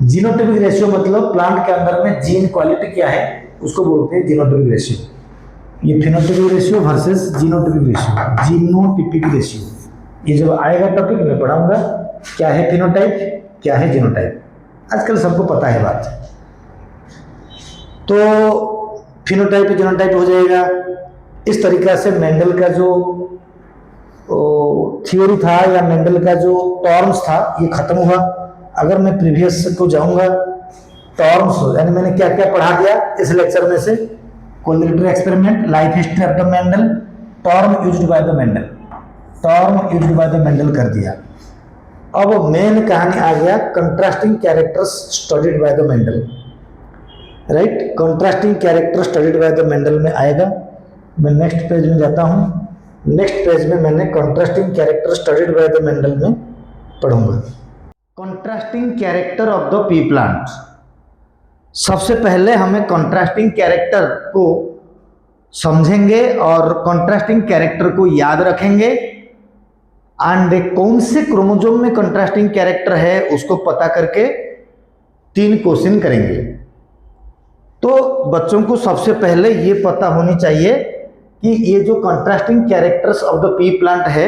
जीनोटाइपिक रेशियो मतलब प्लांट के अंदर में जीन क्वालिटी क्या है उसको बोलते हैं जीनोटाइपिक रेशियो. ये phenotypic ratio versus genotypic ratio, genotypic ratio. ये जब आएगा टॉपिक में पढ़ाऊंगा क्या है फिनोटाइप क्या है जीनोटाइप. आजकल सबको पता है बात. तो फिनोटाइप जीनोटाइप हो जाएगा. इस तरीका से मेंडल का जो थ्योरी था या मेंडल का जो टर्म्स था ये खत्म हुआ. अगर मैं प्रीवियस को जाऊंगा, टर्म्स यानी मैंने क्या क्या पढ़ा दिया इस लेक्चर में से, collateral experiment, life history of the Mendel, term used by the Mendel. Term used by the Mendel कर दिया। अब मेन कहानी आ गया contrasting characters studied by the Mendel, right. Contrasting character studied by the Mendel में आएगा। मैं नेक्स्ट पेज में जाता हूं। नेक्स्ट पेज में मैंने contrasting character studied by the Mendel में पढ़ूंगा। Contrasting character of the pea plant. सबसे पहले हमें कंट्रास्टिंग कैरेक्टर को समझेंगे और कंट्रास्टिंग कैरेक्टर को याद रखेंगे एंड कौन से क्रोमोसोम में कंट्रास्टिंग कैरेक्टर है उसको पता करके 3 क्वेश्चन करेंगे। तो बच्चों को सबसे पहले ये पता होनी चाहिए कि ये जो contrasting characters of the pea plant है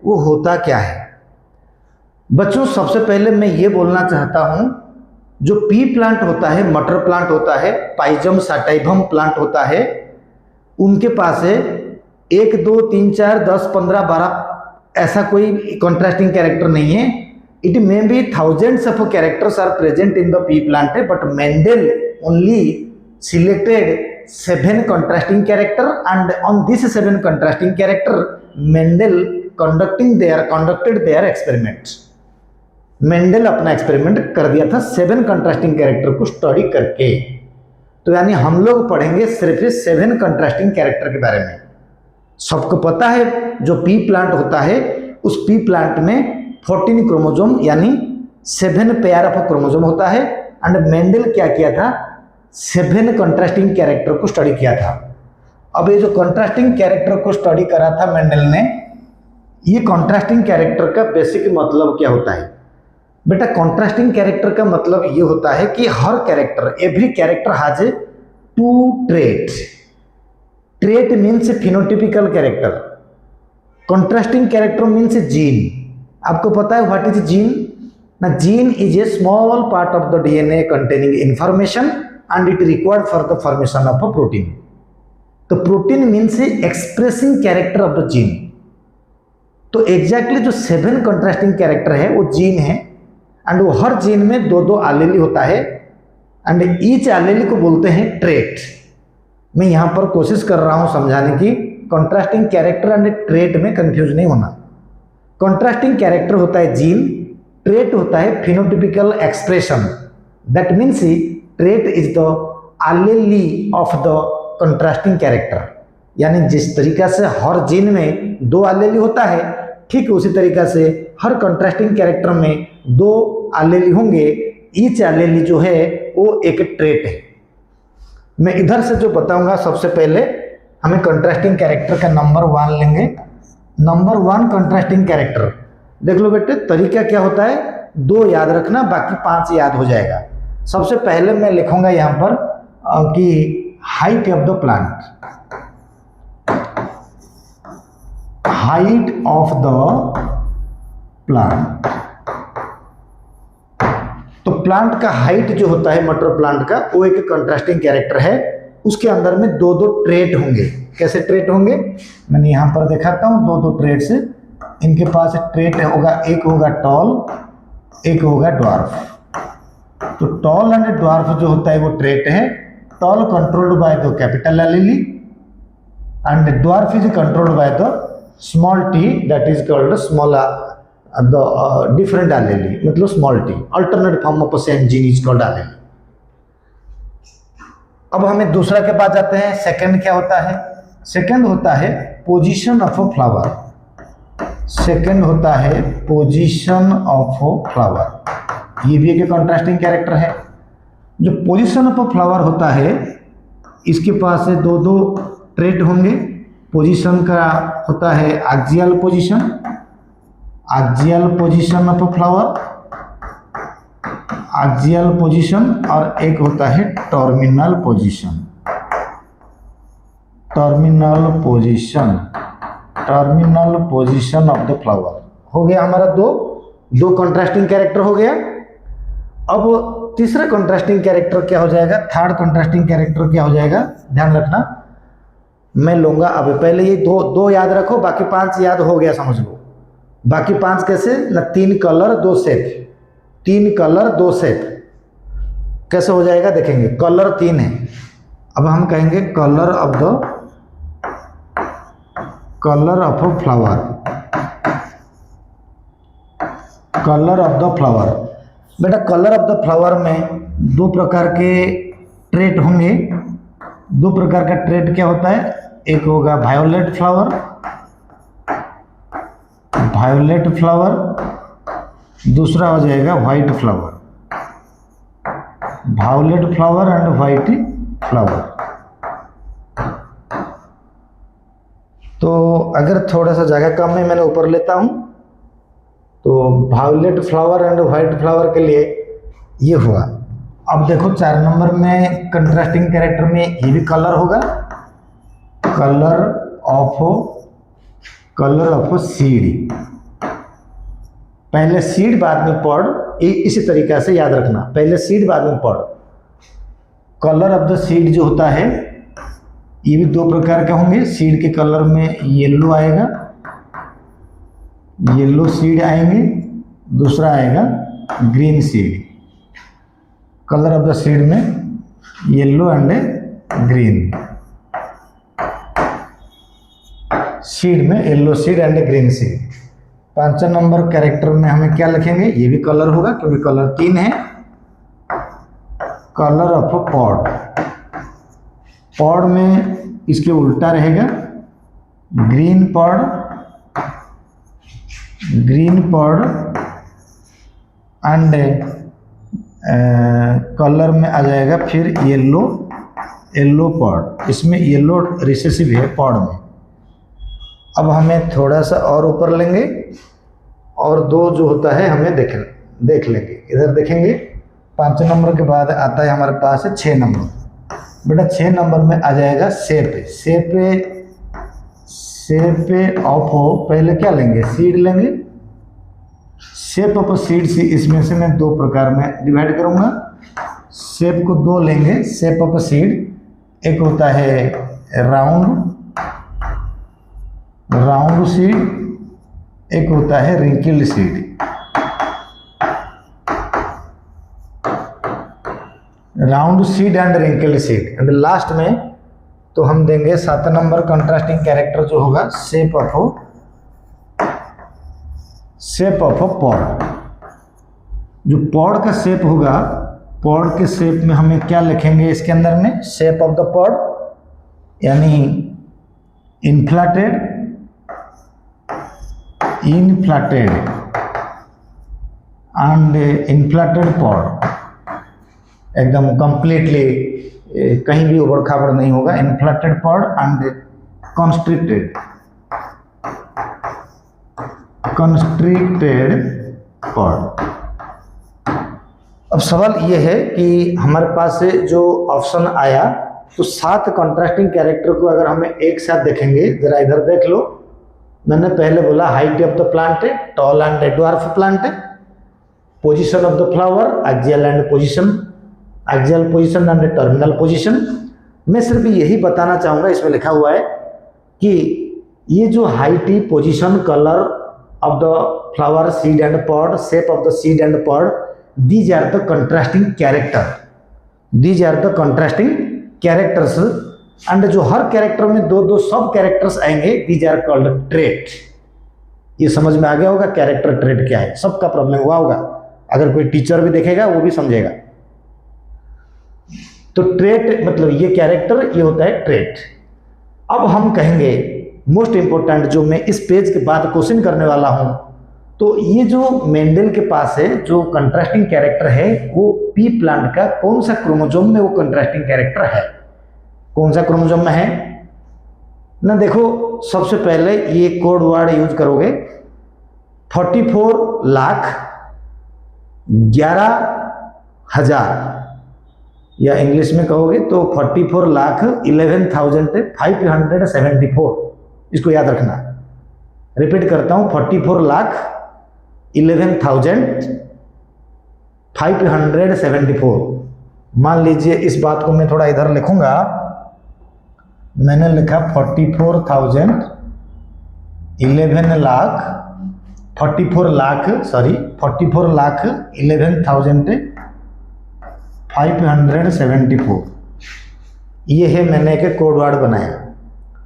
वो होता क्या है। बच्चों सबसे पहले मैं ये बोलना चाहता हूं, जो पी प्लांट होता है, मटर प्लांट होता है, पाइजम सटाइवम प्लांट होता है, उनके पास है 1 2 3 4 10 15 12 ऐसा कोई कंट्रास्टिंग कैरेक्टर नहीं है। It may be thousands of characters are present in the pea plant, but Mendel only selected 7 contrasting character and on this 7 contrasting character Mendel conducted their experiment। Mendel अपना एक्सपेरिमेंट कर दिया था 7 कंट्रास्टिंग कैरेक्टर को स्टडी करके। तो यानी हम लोग पढ़ेंगे सिर्फ 7 कंट्रास्टिंग कैरेक्टर के बारे में। सबको पता है जो पी प्लांट होता है उस पी प्लांट में 14 क्रोमोसोम यानी 7 पेयर ऑफ क्रोमोसोम होता है एंड मेंडल क्या किया था, 7 कंट्रास्टिंग कैरेक्टर को स्टडी किया था। अब ये जो कंट्रास्टिंग कैरेक्टर को स्टडी करा था मेंडल ने, ये कंट्रास्टिंग कैरेक्टर का बेसिक मतलब क्या होता है बेटा? कंट्रास्टिंग कैरेक्टर का मतलब ये होता है कि हर character, every character has 2 trait. Trait means phenotypical character, contrasting character means gene. आपको पता है व्हाट इज जीन ना? Gene is a small part of the DNA containing information and it required for the formation of a protein। तो protein means expressing character of the gene. तो एग्जैक्टली जो 7 कंट्रास्टिंग कैरेक्टर है वो जीन है एंड वो हर जीन में 2 एलील होता है एंड ईच एलील को बोलते हैं ट्रेट। मैं यहाँ पर कोशिश कर रहा हूँ समझाने की, कंट्रास्टिंग कैरेक्टर एंड ट्रेट में कंफ्यूज नहीं होना। कंट्रास्टिंग कैरेक्टर होता है जीन, ट्रेट होता है phenotypical expression. That means trait is the allele of the contrasting character. यानी जिस तरीका से हर जीन में 2 एलीली होता है, ठीक उसी तरीका से हर कंट्रास्टिंग कैरेक्टर में 2 एलीली होंगे। ईच एलीली जो है वो एक ट्रेट है। मैं इधर से जो बताऊंगा, सबसे पहले हमें कंट्रास्टिंग कैरेक्टर का नंबर 1 लेंगे। नंबर 1 कंट्रास्टिंग कैरेक्टर, देख लो बेटे तरीका क्या होता है, 2 याद रखना, बाकी 5 याद हो जाएगा। सबसे पहले मैं लिखूंगा यहां पर कि height of the plant, height of the plant. तो प्लांट का हाइट जो होता है मटर प्लांट का, वो एक कंट्रास्टिंग कैरेक्टर है। उसके अंदर में 2 ट्रेट होंगे। कैसे ट्रेट होंगे मैंने यहां पर दिखाता हूं। 2 ट्रेट्स इनके पास ट्रेट होगा, एक होगा टॉल, एक होगा ड्वार्फ। तो टॉल एंड ड्वार्फ जो होता है वो ट्रेट है। Tall controlled by the capital allele and dwarf is controlled by the small T, that is called small the different allele, मतलब small T, alternate form of same gene is called allele. अब हमें दूसरा के पास जाते हैं। सेकंड क्या होता है? सेकंड होता है position of a flower. Second होता है पोजीशन ऑफ अ फ्लावर। ये भी एक कंट्रास्टिंग कैरेक्टर है। जो पोजीशन ऑफ अ फ्लावर होता है, इसके पास 2 ट्रेट होंगे। पोजीशन का होता है axial position, axial position of a flower, axial position, और एक होता है terminal position. Terminal position, terminal position of the flower. हो गया हमारा 2 कंट्रास्टिंग कैरेक्टर हो गया। अब तीसरा कंट्रास्टिंग कैरेक्टर क्या हो जाएगा? थर्ड कंट्रास्टिंग कैरेक्टर क्या हो जाएगा? ध्यान रखना, मैं लूंगा। अब पहले ये 2 याद रखो, बाकी 5 याद हो गया समझ लो। बाकी 5 कैसे ना? 3 कलर 2 शेप, 3 कलर 2 शेप। कैसे हो जाएगा देखेंगे। कलर 3 है, अब हम कहेंगे colour of the, colour of a flower. Colour of the flower. बेटा कलर ऑफ द फ्लावर में दो प्रकार के ट्रेट होंगे। दो प्रकार का ट्रेट क्या होता है, एक होगा वायोलेट फ्लावर, वायोलेट फ्लावर, दूसरा हो जाएगा white flower, violet flower and white flower. तो अगर थोड़ा सा जगह कम है मैंने ऊपर लेता हूं, तो violet flower and white flower के लिए ये हुआ। अब देखो 4 नंबर में कंट्रास्टिंग कैरेक्टर में ये भी कलर होगा, कलर ऑफ सीड। पहले सीड बाद में पॉड, इसी तरीका से याद रखना, पहले सीड बाद में pod. Colour of the seed जो होता है ये भी दो प्रकार के होंगे। सीड के कलर में येलो आएगा, येलो सीड आएंगे, दूसरा आएगा green seed. Colour of the seed में येलो एंड ग्रीन, सीड में yellow seed and green seed. 5 number character में हमें क्या लिखेंगे, ये भी कलर होगा क्योंकि कलर 3 है। कलर ऑफ पॉड, पॉड में इसके उल्टा रहेगा, green pod, green pod and colour में आ जाएगा फिर येलो, येलो पॉड। इसमें येलो रिसेसिव है पॉड में। अब हमें थोड़ा सा और ऊपर लेंगे और दो जो होता है हमें देख लेंगे। इधर देखेंगे 5 नंबर के बाद आता है हमारे पास है 6 नंबर। बेटा 6 नंबर में आ जाएगा शेप। शेप ऑफ हो, पहले क्या लेंगे, सीड लेंगे। शेप ऑफ सीड से इसमें से मैं दो प्रकार में डिवाइड करूंगा। शेप को दो लेंगे, शेप ऑफ सीड। एक होता है राउंड सीड, एक होता है wrinkled seed. Round seed and wrinkled seed. And last में तो हम देंगे 7 नंबर कंट्रास्टिंग कैरेक्टर जो होगा शेप ऑफ पॉड। जो पॉड का शेप होगा, पॉड के शेप में हमें क्या लिखेंगे इसके अंदर में, शेप ऑफ द पॉड यानी इन्फ्लेटेड एंड इन्फ्लेटेड पॉड। एकदम कंप्लीटली कहीं भी उबड़ खाबड़ नहीं होगा। Inflated pod and constricted pod. अब सवाल ये है कि हमारे पास से जो ऑप्शन आया तो 7 कंट्रास्टिंग कैरेक्टर को अगर हमें एक साथ देखेंगे, जरा इधर देख लो। मैंने पहले बोला हाइट ऑफ द प्लांट है, टॉल एंड ड्वार्फ प्लांट है, position of the flower, axial position and terminal position. मैं सिर्फ यही बताना चाहूँगा, इसमें लिखा हुआ है कि ये जो height, position, colour of the flower, seed and pod, shape of the seed and pod, these are the contrasting characters and जो हर कैरेक्टर में दो सब कैरेक्टर्स आएंगे, these are called trait। ये समझ में आ गया होगा कैरेक्टर ट्रेट क्या है, सबका प्रॉब्लम हुआ होगा। अगर कोई टीचर भी देखेगा वो भी समझेगा। तो ट्रेट मतलब ये कैरेक्टर, ये होता है ट्रेट। अब हम कहेंगे मोस्ट इंपोर्टेंट, जो मैं इस पेज के बाद क्वेश्चन करने वाला हूं, तो ये जो मेंडल के पास है जो कंट्रास्टिंग कैरेक्टर है, वो पी प्लांट का कौन सा क्रोमोसोम में वो कंट्रास्टिंग कैरेक्टर है, कौन सा क्रोमोसोम में है ना। देखो सबसे पहले ये कोड वर्ड यूज करोगे, 44,11,000 या इंग्लिश में कहोगे तो 44,11,574। इसको याद रखना। रिपीट करता हूं, 44,11,574। मान लीजिए इस बात को मैं थोड़ा इधर लिखूंगा। मैंने लिखा 44,11,574। ये है, मैंने एक कोड वर्ड बनाया।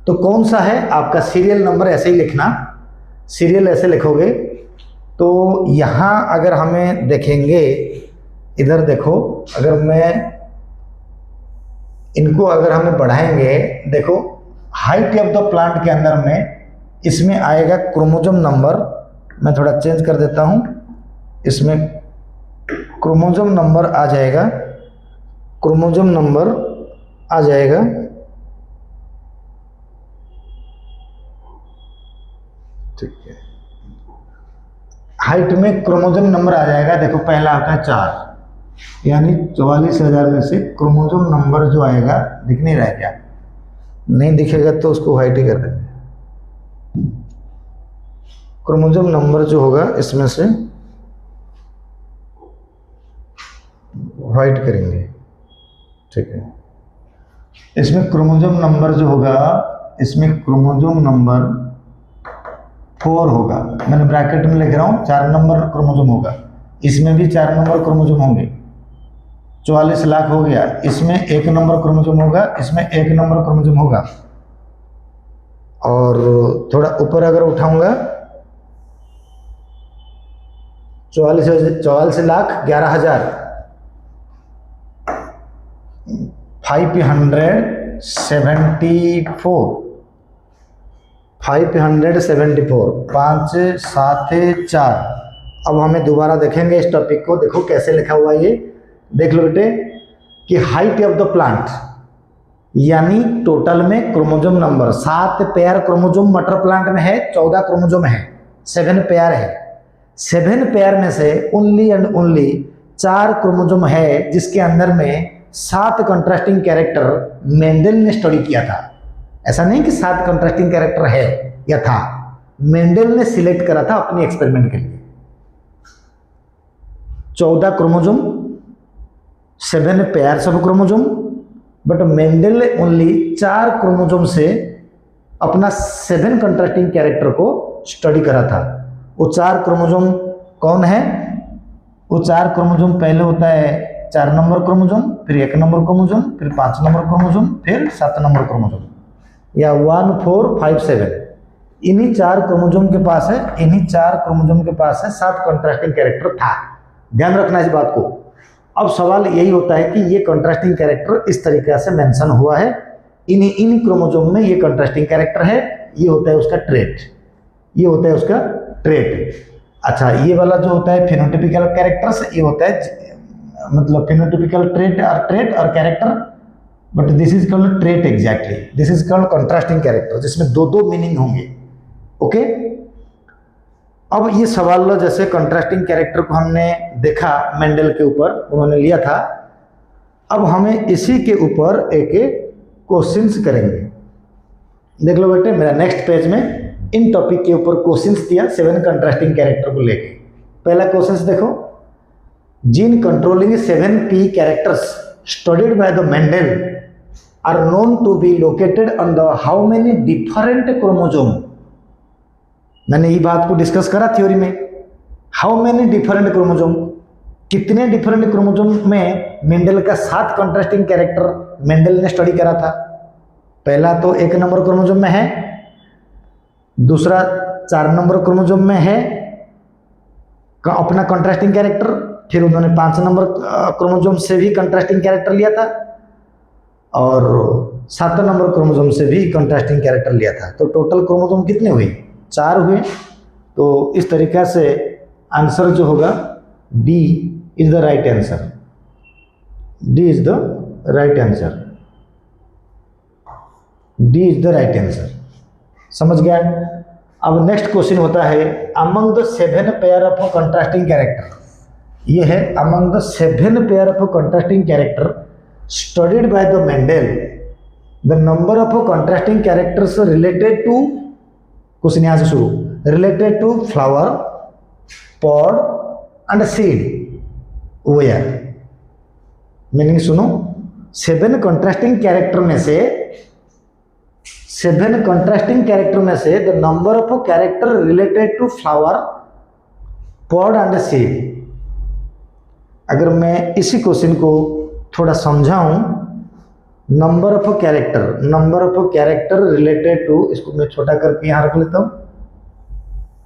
तो कौन सा है आपका सीरियल नंबर, ऐसे ही लिखना। सीरियल ऐसे लिखोगे तो यहाँ अगर हमें देखेंगे, इधर देखो, अगर मैं इनको अगर हमें बढ़ाएंगे, देखो हाइट ऑफ द प्लांट के अंदर में इसमें आएगा क्रोमोसोम नंबर, मैं थोड़ा चेंज कर देता हूँ, इसमें क्रोमोसोम नंबर आ जाएगा, क्रोमोसोम नंबर आ जाएगा, ठीक है, हाइट में क्रोमोसोम नंबर आ जाएगा। देखो पहला आता है 4, यानी 44,000 में से क्रोमोसोम नंबर जो आएगा, दिख नहीं रहा है क्या? नहीं दिखेगा तो उसको व्हाइट ही कर देंगे। क्रोमोसोम नंबर जो होगा इसमें से व्हाइट करेंगे, ठीक है। इसमें क्रोमोसोम नंबर जो होगा, इसमें क्रोमोसोम नंबर 4 होगा, मैंने ब्रैकेट में लिख रहा हूँ, 4 नंबर क्रोमोसोम होगा, इसमें भी 4 नंबर क्रोमोसोम होंगे, 44 लाख हो गया। इसमें 1 नंबर क्रोमोसोम होगा, इसमें 1 नंबर क्रोमोसोम होगा, और थोड़ा ऊपर अगर उठाऊंगा, 44 लाख 11,000, 574, 5 7 4। अब हमें दोबारा देखेंगे इस टॉपिक को, देखो कैसे लिखा हुआ है ये, देख लो बेटे कि हाइट ऑफ द प्लांट, यानी टोटल में क्रोमोसोम नंबर 7 पेयर क्रोमोसोम मटर प्लांट में है, 14 क्रोमोसोम है, 7 पेयर है, 7 पेयर में से ओनली एंड ओनली 4 क्रोमोसोम है जिसके अंदर में 7 कंट्रास्टिंग कैरेक्टर मेंडल ने स्टडी किया था। ऐसा नहीं कि 7 कंट्रास्टिंग कैरेक्टर है या था, मेंडल ने सिलेक्ट करा था अपने एक्सपेरिमेंट के लिए। 14 chromosome, 7 pairs of chromosome, but Mendel ने ओनली 4 क्रोमोसोम से अपना 7 कंट्रास्टिंग कैरेक्टर को स्टडी करा था। वो 4 क्रोमोसोम कौन है? वो 4 क्रोमोसोम पहले होता है 4 नंबर क्रोमोसोम, फिर 1 नंबर क्रोमोसोम, फिर 5 नंबर क्रोमोसोम, फिर 7 नंबर क्रोमोसोम, या 1 4 5 7। इन्हीं 4 क्रोमोसोम के पास है, इन्हीं 4 क्रोमोसोम के पास है 7 कंट्रास्टिंग कैरेक्टर था। ध्यान रखना इस बात को। अब सवाल यही होता है कि ये कंट्रास्टिंग कैरेक्टर इस तरीके से मेंशन हुआ है, इन क्रोमोसोम में ये कंट्रास्टिंग कैरेक्टर है, ये होता है उसका ट्रेट, ये होता है उसका ट्रेट। अच्छा, ये वाला जो होता है फिनोटिपिकल कैरेक्टर्स, ये होता है मतलब फिनोटिपिकल ट्रेट और character, but this is called trait exactly, this is called contrasting character, जिसमें 2 मीनिंग होंगे। ओके, अब ये सवाल लो, जैसे कंट्रास्टिंग कैरेक्टर को हमने देखा मेंडल के ऊपर, उन्होंने लिया था, अब हमें इसी के ऊपर एक क्वेश्चंस करेंगे। देख लो बेटे, मेरा नेक्स्ट पेज में इन टॉपिक के ऊपर क्वेश्चंस दिया 7 कंट्रास्टिंग कैरेक्टर को लेके। पहला क्वेश्चंस देखो, gene controlling 7p characters studied by the Mendel are known to be located on the how many different chromosome. मैंने ये बात को डिस्कस करा थ्योरी में, हाउ मेनी डिफरेंट क्रोमोसोम, कितने डिफरेंट क्रोमोसोम में मेंडल का 7 कंट्रास्टिंग कैरेक्टर मेंडल ने स्टडी करा था। पहला तो 1 नंबर क्रोमोसोम में है, दूसरा 4 नंबर क्रोमोसोम में है अपना कंट्रास्टिंग कैरेक्टर, फिर उन्होंने 5 नंबर क्रोमोसोम से भी कंट्रास्टिंग कैरेक्टर लिया था, और 7 नंबर क्रोमोसोम से भी कंट्रास्टिंग कैरेक्टर लिया था। तो टोटल क्रोमोसोम कितने हुए? 4 हुए। तो इस तरीक़ा से आंसर जो होगा D is the right answer, D is the right answer, D is the right answer. समझ गया? अब नेक्स्ट क्वेश्चन होता है among the 7 pair of contrasting character. ये है among the 7 pair of contrasting character studied by the Mendel, the number of contrasting characters related to, question यहाँ से शुरू, related to flower, pod and seed were. Meaning सुनो, 7 कंट्रास्टिंग कैरेक्टर में से, 7 कंट्रास्टिंग कैरेक्टर में से the number of character related to flower, pod and seed. अगर मैं इसी क्वेश्चन को थोड़ा समझाऊं, number of character related to, इसको मैं छोटा करके यहाँ रख लेता हूँ,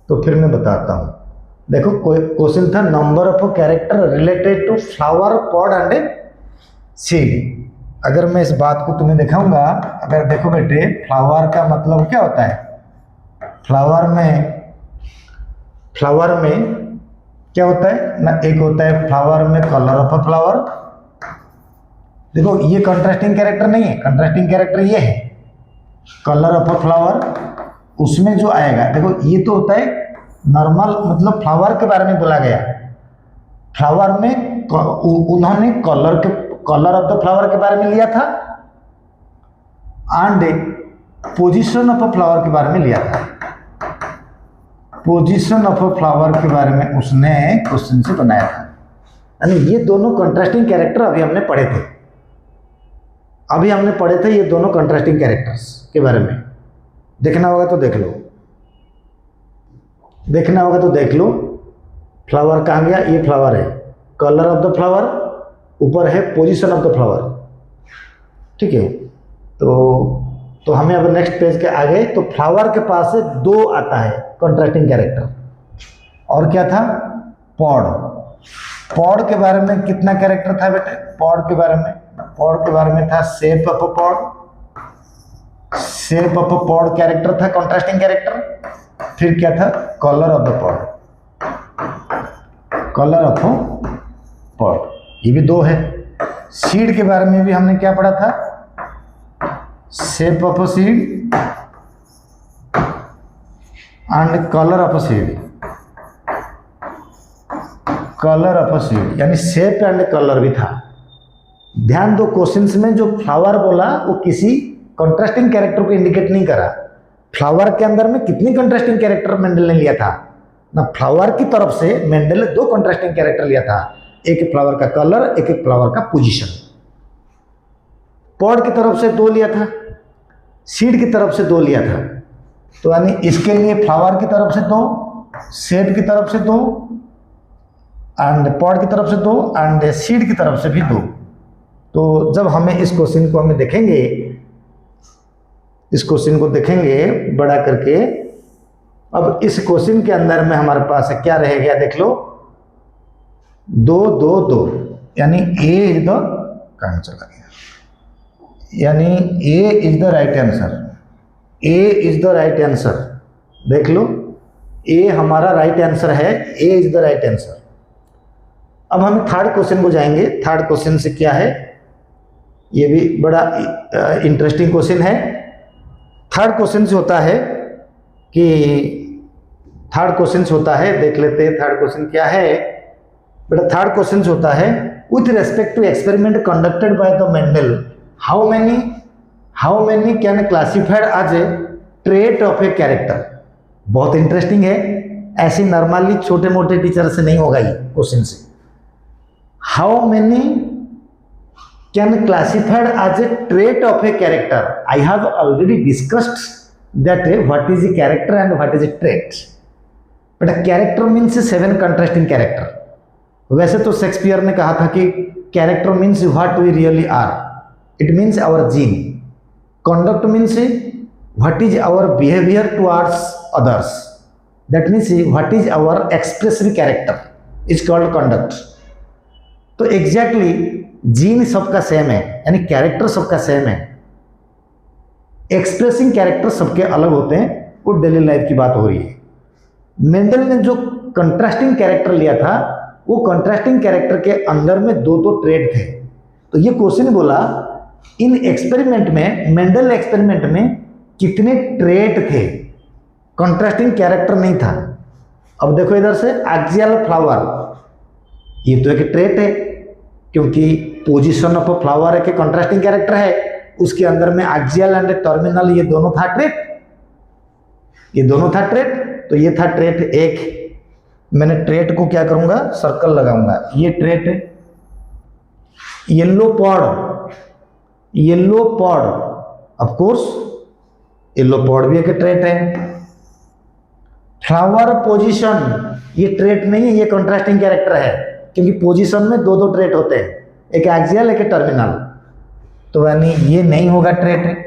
तो फिर मैं बताता हूँ। देखो क्वेश्चन था number of character related to flower pod and seed. अगर मैं इस बात को तुम्हें दिखाऊंगा, अगर देखो बेटे फ्लावर का मतलब क्या होता है, फ्लावर में क्या होता है ना, एक होता है फ्लावर में कलर ऑफ अ फ्लावर। देखो ये कंट्रास्टिंग कैरेक्टर नहीं है, कंट्रास्टिंग कैरेक्टर ये है कलर ऑफ अ फ्लावर। उसमें जो आएगा देखो ये तो होता है नॉर्मल, मतलब फ्लावर के बारे में बोला गया। फ्लावर में उन्होंने कलर ऑफ द फ्लावर के बारे में लिया था and position of a flower के बारे में लिया था। पोजीशन ऑफ अ फ्लावर के बारे में उसने क्वेश्चन से बनाया था। यानी ये दोनों कंट्रास्टिंग कैरेक्टर अभी हमने पढ़े थे, ये दोनों कंट्रास्टिंग कैरेक्टर्स के बारे में। देखना होगा तो देख लो, फ्लावर कहाँ गया, ये फ्लावर है, कलर ऑफ द फ्लावर, ऊपर है पोजीशन ऑफ द फ्लावर। ठीक है, तो हमें अब नेक्स्ट पेज के आगे, तो फ्लावर के पास से दो आता है कंट्रास्टिंग कैरेक्टर, और क्या था पॉड के बारे में कितना कैरेक्टर था बेटे, पॉड के बारे में था शेप ऑफ पॉड कैरेक्टर था कंट्रास्टिंग कैरेक्टर। फिर क्या था कलर ऑफ पॉड, ये भी दो है। सीड के बारे में भी हमने क्या पढ़ा था, shape of a seed and colour of a seed, यानी शेप एंड कलर भी था। ध्यान दो क्वेश्चंस में जो फ्लावर बोला वो किसी कंट्रास्टिंग कैरेक्टर को इंडिकेट नहीं करा। फ्लावर के अंदर में कितनी कंट्रास्टिंग कैरेक्टर मेंडल ने लिया था ना, फ्लावर की तरफ से मेंडल ने दो कंट्रास्टिंग कैरेक्टर लिया था, एक फ्लावर का कलर, एक फ्लावर का पोजीशन। पॉड की तरफ से दो लिया था, सीड की तरफ से दो लिया था। तो यानी इसके लिए फ्लावर की तरफ से दो, शेप की तरफ से दो, एंड पॉड की तरफ से दो, एंड सीड की तरफ से भी दो। तो जब हमें इस क्वेश्चन को देखेंगे बड़ा करके, अब इस क्वेश्चन के अंदर में हमारे पास क्या रह गया देख लो, दो, यानी ए इज द, कहाँ चला गया, यानी ए इज द राइट आंसर। देख लो ए हमारा राइट आंसर है, ए इज द राइट आंसर। अब हम थर्ड क्वेश्चन को जाएंगे। थर्ड क्वेश्चन से क्या है, ये भी बड़ा इंटरेस्टिंग क्वेश्चन है। थर्ड क्वेश्चन से होता है देख लेते हैं थर्ड क्वेश्चन क्या है बेटा। थर्ड क्वेश्चन होता है with respect to experiment conducted by the Mendel, how many can classified as a trait of a character. बहुत इंटरेस्टिंग है, ऐसे नॉर्मली छोटे मोटे टीचर से नहीं होगा ये क्वेश्चन से। How many can classified as a trait of a character. I have already discussed that what is a character and what is a trait. बेटा कैरेक्टर मीन्स 7 कंट्रास्टिंग कैरेक्टर। वैसे तो शेक्सपियर ने कहा था कि character means what we really are, it means our gene. Conduct means what is our behaviour towards others, that means what is our expressive character is called conduct. तो एग्जैक्टली जीन सबका सेम है, यानी कैरेक्टर सबका सेम है, एक्सप्रेसिंग कैरेक्टर सबके अलग होते हैं। वो डेली लाइफ की बात हो रही है। मेंडल ने जो कंट्रास्टिंग कैरेक्टर लिया था, वो कंट्रास्टिंग कैरेक्टर के अंदर में दो ट्रेड थे। तो ये क्वेश्चन बोला इन एक्सपेरिमेंट में, मेंडल एक्सपेरिमेंट में कितने ट्रेड थे, कंट्रास्टिंग कैरेक्टर नहीं था। अब देखो इधर से एक्सियल फ्लावर, ये तो एक ट्रेट है क्योंकि पोजीशन ऑफ फ्लावर एक कंट्रास्टिंग कैरेक्टर है, उसके अंदर में एक्सियल एंड टर्मिनल ये दोनों था ट्रेट। तो ये था ट्रेट एक। मैंने ट्रेट को क्या करूंगा, सर्कल लगाऊंगा। ये trait yellow pod, of course yellow pod भी एक ट्रेट है। फ्लावर पोजीशन ये ट्रेट नहीं है, ये कंट्रास्टिंग कैरेक्टर है क्योंकि पोजीशन में दो ट्रेट होते हैं, एक एक्सियल एक टर्मिनल। तो यानी ये नहीं होगा ट्रेट।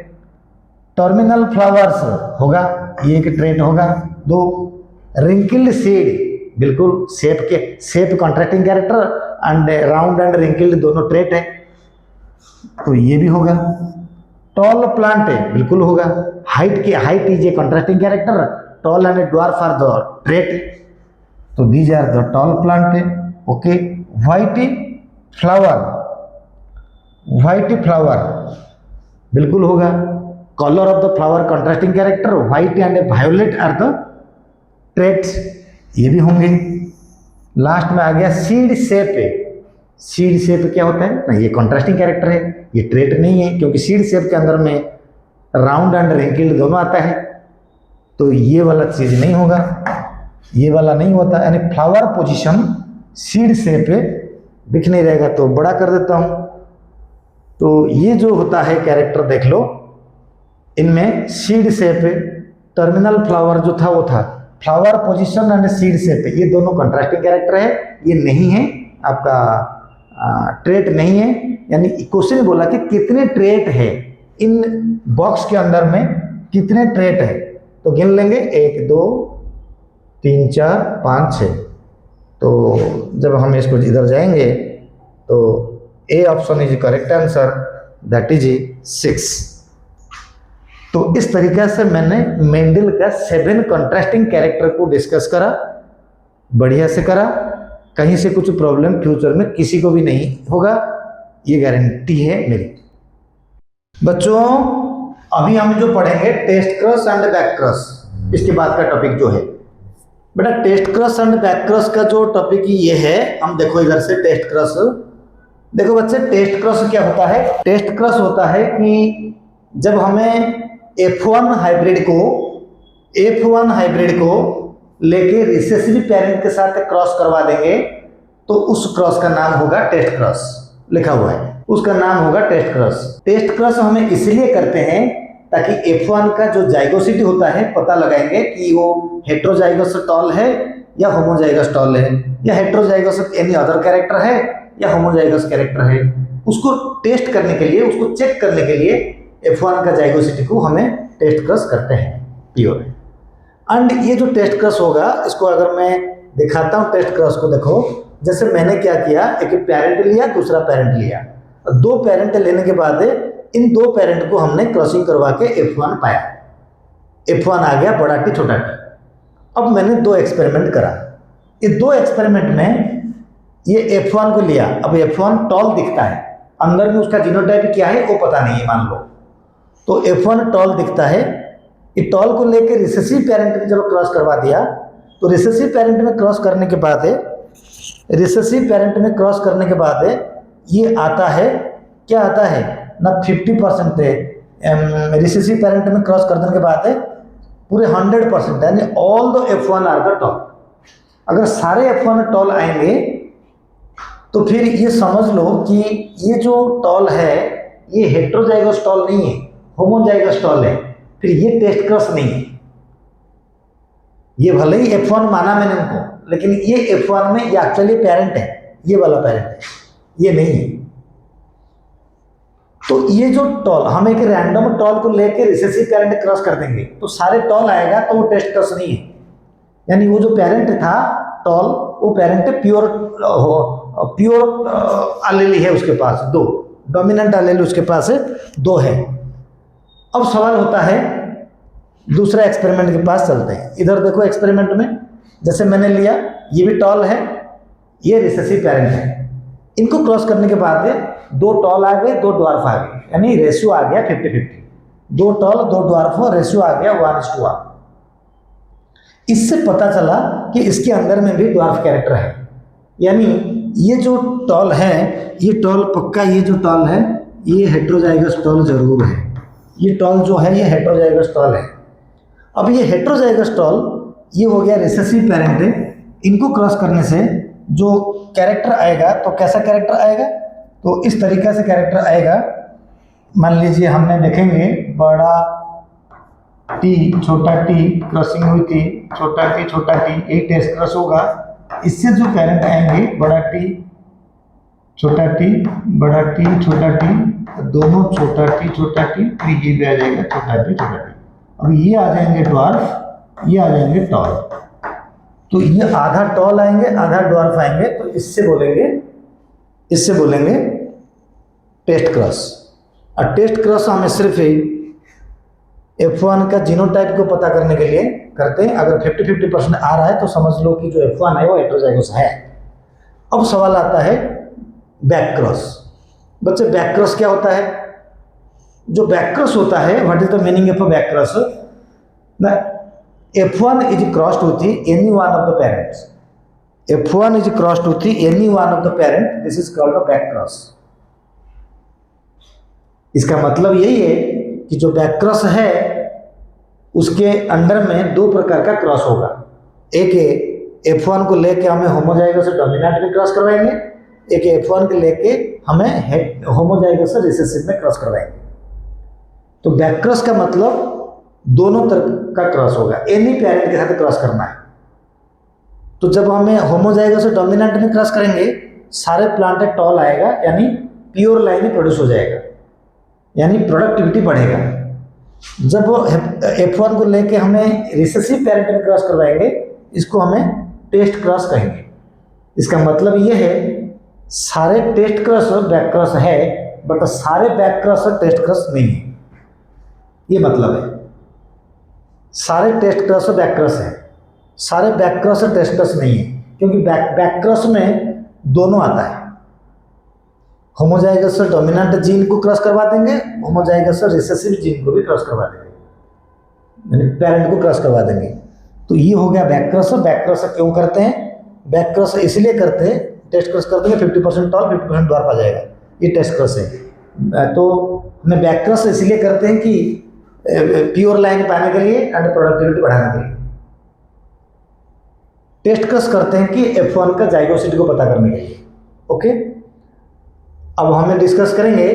टर्मिनल फ्लावर्स होगा, ये एक ट्रेट होगा। 2 रिंकल्ड सीड, बिल्कुल shape contracting character and round and wrinkled दोनों ट्रेट है, तो ये भी होगा। टॉल प्लांट है, बिल्कुल होगा। Height is a contracting character, tall and dwarf are the trait, तो these are the tall plant है। ओके, व्हाइट फ्लावर बिल्कुल होगा। Colour of the flower contrasting character, white and violet are the traits, ये भी होंगे। लास्ट में आ गया सीड शेप है। सीड शेप क्या होता है ना, ये कॉन्ट्रास्टिंग कैरेक्टर है, ये ट्रेट नहीं है, क्योंकि सीड शेप के अंदर में राउंड एंड रिंकल्ड दोनों आता है, तो ये वाला चीज नहीं होगा, ये वाला नहीं होता। यानी फ्लावर पोजीशन सीड शेप है, दिख नहीं रहेगा तो बड़ा कर देता हूं। तो ये जो होता है कैरेक्टर देख लो, इनमें सीड शेप है, टर्मिनल फ्लावर जो था वो था, flower position and seed shape है, ये दोनों कंट्रास्टिंग कैरेक्टर है, ये नहीं है आपका ट्रेट नहीं है। यानी क्वेश्चन बोला कि कितने ट्रेट है इन बॉक्स के अंदर में, कितने ट्रेट है, तो गिन लेंगे 1 2 3 4 5 6। तो जब हम इसको इधर जाएंगे तो A option is correct answer, that is 6। तो इस तरीके से मैंने मेंडल का 7 कंट्रास्टिंग कैरेक्टर को डिस्कस करा, बढ़िया से करा, कहीं से कुछ प्रॉब्लम फ्यूचर में किसी को भी नहीं होगा, ये गारंटी है मेरी। बच्चों अभी हम जो पढ़ेंगे test cross and back cross, इसके बाद का टॉपिक जो है बेटा test cross and back cross का जो टॉपिक ये है, हम देखो इधर से टेस्ट क्रॉस, देखो बच्चे टेस्ट क्रॉस क्या होता है। टेस्ट क्रॉस होता है कि जब हमें F1 हाइब्रिड को लेके रिसेसिव पेरेंट के साथ क्रॉस करवा देंगे तो उस क्रॉस का नाम होगा टेस्ट क्रॉस, लिखा हुआ है, उसका नाम होगा टेस्ट क्रॉस। टेस्ट क्रॉस हम इसलिए करते हैं ताकि F1 का जो जाइगोसिटी होता है पता लगाएंगे कि वो हेट्रोजाइगस टॉल है या होमोजाइगस टॉल है, या हेट्रोजाइगस एनी अदर कैरेक्टर है या होमोजाइगस कैरेक्टर है। उसको टेस्ट करने के लिए, उसको चेक करने के लिए F1 का जाइगोसिटी को हमें टेस्ट क्रॉस करते हैं प्योर। एंड ये जो टेस्ट क्रॉस होगा, इसको अगर मैं दिखाता हूँ टेस्ट क्रॉस को, देखो जैसे मैंने क्या किया, एक पेरेंट लिया, दूसरा पेरेंट लिया, 2 पेरेंट लेने के बाद इन 2 पेरेंट को हमने क्रॉसिंग करवा के F1 पाया, F1 आ गया बड़ा टी छोटा टी। अब मैंने 2 एक्सपेरिमेंट करा, ये 2 एक्सपेरिमेंट में ये F1 को लिया, अब F1 टॉल दिखता है, अंदर में उसका जीनोटाइप क्या है वो पता नहीं है मान लो, तो F1 टॉल दिखता है। ये टॉल को लेकर रिसेसिव पेरेंट में जब क्रॉस करवा दिया तो रिसेसिव पेरेंट में क्रॉस करने के बाद ये आता है, क्या आता है ना 50% है, रिसेसिव पेरेंट में क्रॉस करने के बाद पूरे 100%, यानी all the F1 are the tall. अगर सारे F1 टॉल आएंगे तो फिर ये समझ लो कि ये जो टॉल है ये हेट्रोजाइगस टॉल नहीं है, होमोजाइगस टॉल है, फिर ये टेस्ट क्रॉस नहीं है। ये भले ही F1 माना मैंने उनको, लेकिन ये F1 में ये एक्चुअली पेरेंट है, ये वाला पेरेंट है, ये नहीं है। तो ये जो टॉल, हम एक रैंडम टॉल को लेके रिसेसिव पेरेंट क्रॉस कर देंगे तो सारे टॉल आएगा, तो वो टेस्ट क्रॉस नहीं है। यानी वो जो पेरेंट था टॉल, वो पेरेंट प्योर एलील है उसके पास, 2 डोमिनेंट एलील उसके पास 2 है। अब सवाल होता है दूसरा एक्सपेरिमेंट के पास चलते हैं। इधर देखो एक्सपेरिमेंट में जैसे मैंने लिया, ये भी टॉल है, ये रिसेसिव पेरेंट है, इनको क्रॉस करने के बाद 2 टॉल आ गए, 2 ड्वार्फ आ गए, यानी रेशियो आ गया 50-50, 2 टॉल 2 ड्वार्फ, रेशियो आ गया 1:1। इससे पता चला कि इसके अंदर में भी ड्वार्फ कैरेक्टर है, यानी ये जो टॉल है, ये टॉल पक्का, ये जो टॉल है ये हेट्रोजाइगस टॉल जरूर है, ये टॉल जो है ये हेट्रोजाइगस टॉल है। अब ये हेट्रोजाइगस टॉल ये हो गया रिसेसिव पेरेंट है, इनको क्रॉस करने से जो कैरेक्टर आएगा, तो कैसा कैरेक्टर आएगा, तो इस तरीके से कैरेक्टर आएगा। मान लीजिए हमने देखेंगे बड़ा टी छोटा टी क्रॉसिंग हुई थी, छोटा टी, एक टेस्ट क्रॉस होगा, इससे जो पेरेंट आएंगे बड़ा टी छोटा टी, बड़ा टी छोटा टी, दोनों छोटा टी, फिर ये भी आ जाएगा छोटा टी। अब ये आ जाएंगे ड्वार्फ, ये आ जाएंगे टॉल। तो ये आधा टॉल आएंगे आधा ड्वार्फ आएंगे, तो इससे बोलेंगे टेस्ट क्रॉस। और टेस्ट क्रॉस हमें सिर्फ F1 का जीनोटाइप को पता करने के लिए करते हैं। अगर 50-50% आ रहा है तो समझ लो कि जो F1 है वो हेटेरोजाइगस है। अब सवाल आता है बैक क्रॉस। बच्चे बैक क्रॉस क्या होता है? जो बैक क्रॉस होता है, what is the meaning of a back cross? ना F1 is crossed with any one of the parents. F1 is crossed with any one of the parent. This is called a back cross. इसका मतलब यही है कि जो बैक क्रॉस है उसके अंडर में दो प्रकार का क्रॉस होगा। एक F1 को लेके हमें होमोजाइगस से डोमिनेंट में क्रॉस करवाएंगे, एक F1 को लेके हमें होमोजाइगस से रिसेसिव में क्रॉस करवाएंगे। तो बैक क्रॉस का मतलब दोनों तरफ का क्रॉस होगा, एनी पेरेंट के साथ क्रॉस करना है। तो जब हमें होमोजाइगस से डोमिनेंट में क्रॉस करेंगे, सारे प्लांट टॉल आएगा, यानी प्योर लाइन ही प्रोड्यूस हो जाएगा, यानी प्रोडक्टिविटी बढ़ेगा। जब F1 को लेके हमें रिसेसिव पेरेंट में क्रॉस करवाएंगे, इसको हमें टेस्ट क्रॉस कहेंगे। इसका मतलब ये है सारे टेस्ट क्रॉस बैक क्रॉस है, बट सारे बैक क्रॉस टेस्ट क्रॉस नहीं है, ये मतलब है। सारे टेस्ट क्रॉस बैक क्रॉस है, सारे बैक क्रॉस टेस्ट क्रॉस नहीं है, क्योंकि बैक क्रॉस में दोनों आता है। होमोजाइगस से डोमिनेंट जीन को क्रॉस करवा देंगे, होमोजाइगस से रिसेसिव जीन को भी क्रॉस करवा देंगे, यानी पेरेंट को क्रॉस करवा देंगे। तो ये हो गया बैक क्रॉस। बैक क्रॉस क्यों करते हैं? बैक क्रॉस इसलिए करते हैं, टेस्ट क्रॉस करते हैं 50% टॉल 50% ड्वार्फ आ जाएगा, ये टेस्ट क्रॉस है। तो हमें बैक क्रॉस इसलिए करते हैं कि प्योर लाइन पाने के लिए एंड प्रोडक्टिविटी बढ़ाने के लिए। टेस्ट क्रॉस करते हैं कि F1 का जाइगोसिटी को पता करने के लिए। ओके, अब हमें डिस्कस करेंगे,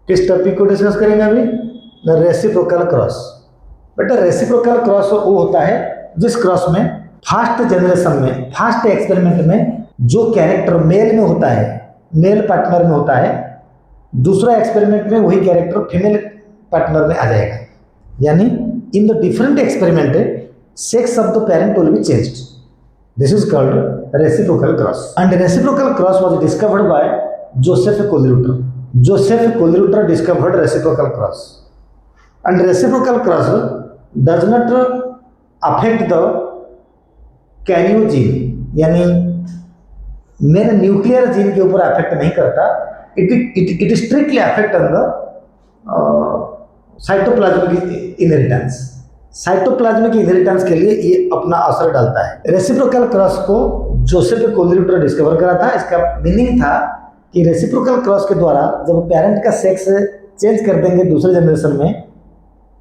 किस टॉपिक को डिस्कस करेंगे अभी? Reciprocal cross. बेटा रेसिप्रोकल क्रॉस वो होता है जिस क्रॉस में फर्स्ट जनरेशन में, फर्स्ट एक्सपेरिमेंट में जो कैरेक्टर मेल में होता है, मेल पार्टनर में होता है, दूसरा एक्सपेरिमेंट में वही कैरेक्टर फीमेल पार्टनर में आ जाएगा। यानी in the different experiment sex of the parent will be changed. This is called reciprocal cross. And reciprocal cross was discovered by Joseph Kolreuter. Joseph Kolreuter discovered reciprocal cross. And reciprocal cross does not affect the karyo gene, यानी मेन न्यूक्लियर जीन के ऊपर अफेक्ट नहीं करता। It strictly affect on the cytoplasmic inheritance. Cytoplasmic inheritance के लिए ये अपना असर डालता है। रेसिप्रोकल क्रॉस को जोसेफ कोलेरूटर डिस्कवर करा था। इसका मीनिंग था कि रेसिप्रोकल क्रॉस के द्वारा जब पेरेंट का सेक्स चेंज कर देंगे दूसरे जनरेशन में,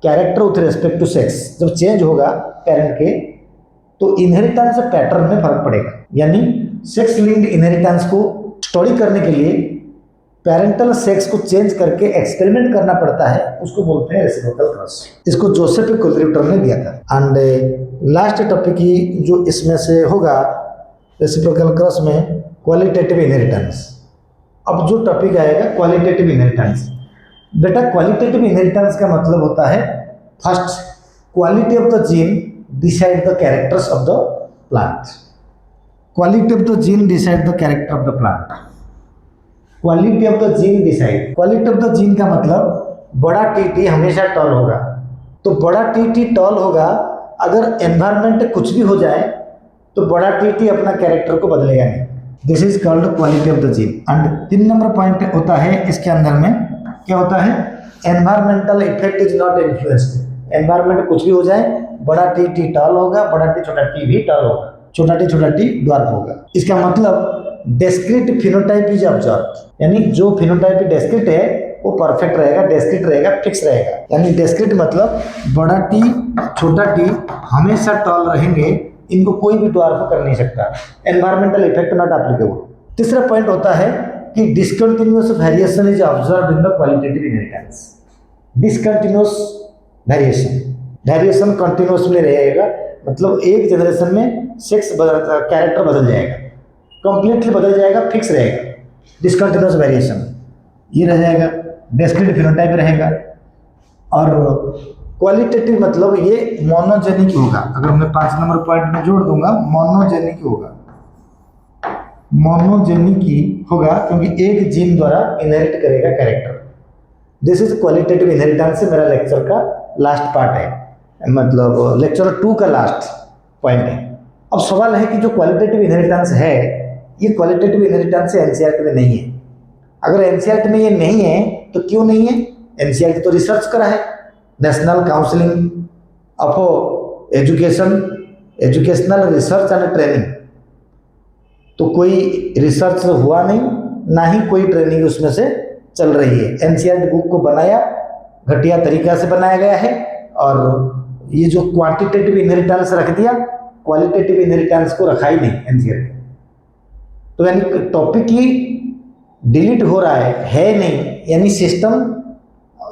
character with respect to sex जब चेंज होगा पेरेंट के, तो इनहेरिटेंस पैटर्न में फर्क पड़ेगा। यानी सेक्स लिंक्ड इनहेरिटेंस को स्टडी करने के लिए पेरेंटल सेक्स को चेंज करके एक्सपेरिमेंट करना पड़ता है, उसको बोलते हैं रेसिप्रोकल क्रॉस। इसको जोसेफ कोलेरूटर ने दिया था। एंड लास्ट टॉपिक ही जो इसमें से होगा रेसिप्रोकल क्रॉस में, क्वालिटेटिव इनहेरिटेंस। अब जो टॉपिक आएगा क्वालिटेटिव इनहेरिटेंस। बेटा क्वालिटेटिव इनहेरिटेंस का मतलब होता है first quality of the gene decide the characters of the plant. Quality of the gene decide the character of the plant. Quality of the gene decide. Quality of the gene का मतलब बड़ा टी हमेशा टॉल होगा। तो बड़ा टी टॉल होगा, अगर एनवायरनमेंट कुछ भी हो जाए तो बड़ा टी अपना कैरेक्टर को बदलेगा नहीं। This is called quality of the gene. And 3 number point होता है इसके अंदर में, क्या होता है? Environmental effect is not influenced. Environment कुछ भी हो जाए, बड़ा टी टॉल होगा, बड़ा टी छोटा टी भी टॉल होगा, छोटा टी ड्वार्फ होगा। इसका मतलब डिस्क्रीट फिनोटाइप इज ऑब्जर्व्ड, यानी जो फिनोटाइप डिस्क्रीट है वो परफेक्ट रहेगा, डिस्क्रीट रहेगा, फिक्स रहेगा। यानी डिस्क्रीट मतलब बड़ा टी छोटा टी हमेशा टॉल रहेंगे, इनको कोई भी ड्वार्फ कर नहीं सकता। Environmental effect not applicable. तीसरा पॉइंट होता है कि discontinuous variation is observed in the qualitative inheritance. Discontinuous variation continuously रहेगा, मतलब एक जनरेशन में सेक्स कैरेक्टर बदल जाएगा, कंप्लीटली बदल जाएगा, फिक्स रहेगा। डिसकंटिन्यूअस वेरिएशन ये रह जाएगा, डिस्क्रीट फिनोटाइप रहेगा। और क्वालिटेटिव मतलब ये मोनोजेनिक होगा। अगर मैं 5 नंबर पॉइंट में जोड़ दूंगा, मोनोजेनिक होगा, मोनोजेनिक ही होगा क्योंकि एक जीन द्वारा इनहेरिट करेगा character. This is qualitative inheritance से मेरा लेक्चर का लास्ट पार्ट है, मतलब लेक्चर 2 का लास्ट पॉइंट है। अब सवाल है कि जो क्वालिटेटिव इनहेरिटेंस है, ये क्वालिटेटिव इनहेरिटेंस एनसीईआरटी में नहीं है। अगर एनसीईआरटी में ये नहीं है तो क्यों नहीं है? एनसीईआरटी तो रिसर्च करा है, national counselling of education, educational research and training. तो कोई रिसर्च हुआ नहीं, ना ही कोई ट्रेनिंग उसमें से चल रही है। एनसीईआरटी बुक को बनाया घटिया तरीका से बनाया गया है, और ये जो क्वांटिटेटिव इनहेरिटेंस रख दिया, क्वालिटेटिव इनहेरिटेंस को रखा ही नहीं एनसीईआरटी। तो यानी टॉपिक ही डिलीट हो रहा है नहीं, यानी सिस्टम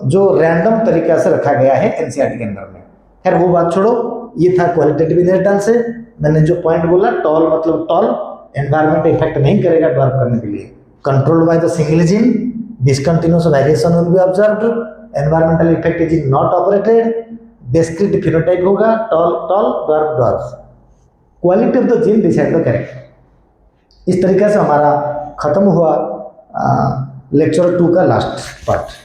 जो रैंडम तरीका से रखा गया है एनसीईआरटी के अंदर में। खैर वो बात छोड़ो, ये था क्वालिटेटिव इनहेरिटेंस से। मैंने जो पॉइंट बोला, टॉल मतलब टॉल, एनवायरमेंट इफेक्ट नहीं करेगा ड्वार्फ करने के लिए। Controlled by the single gene, discontinuous variation will be observed, environmental effect is not operated, discrete phenotype होगा, tall tall, dwarf dwarf. Quality of the gene decide the character. इस तरीके से हमारा खत्म हुआ लेक्चर 2 का लास्ट पार्ट।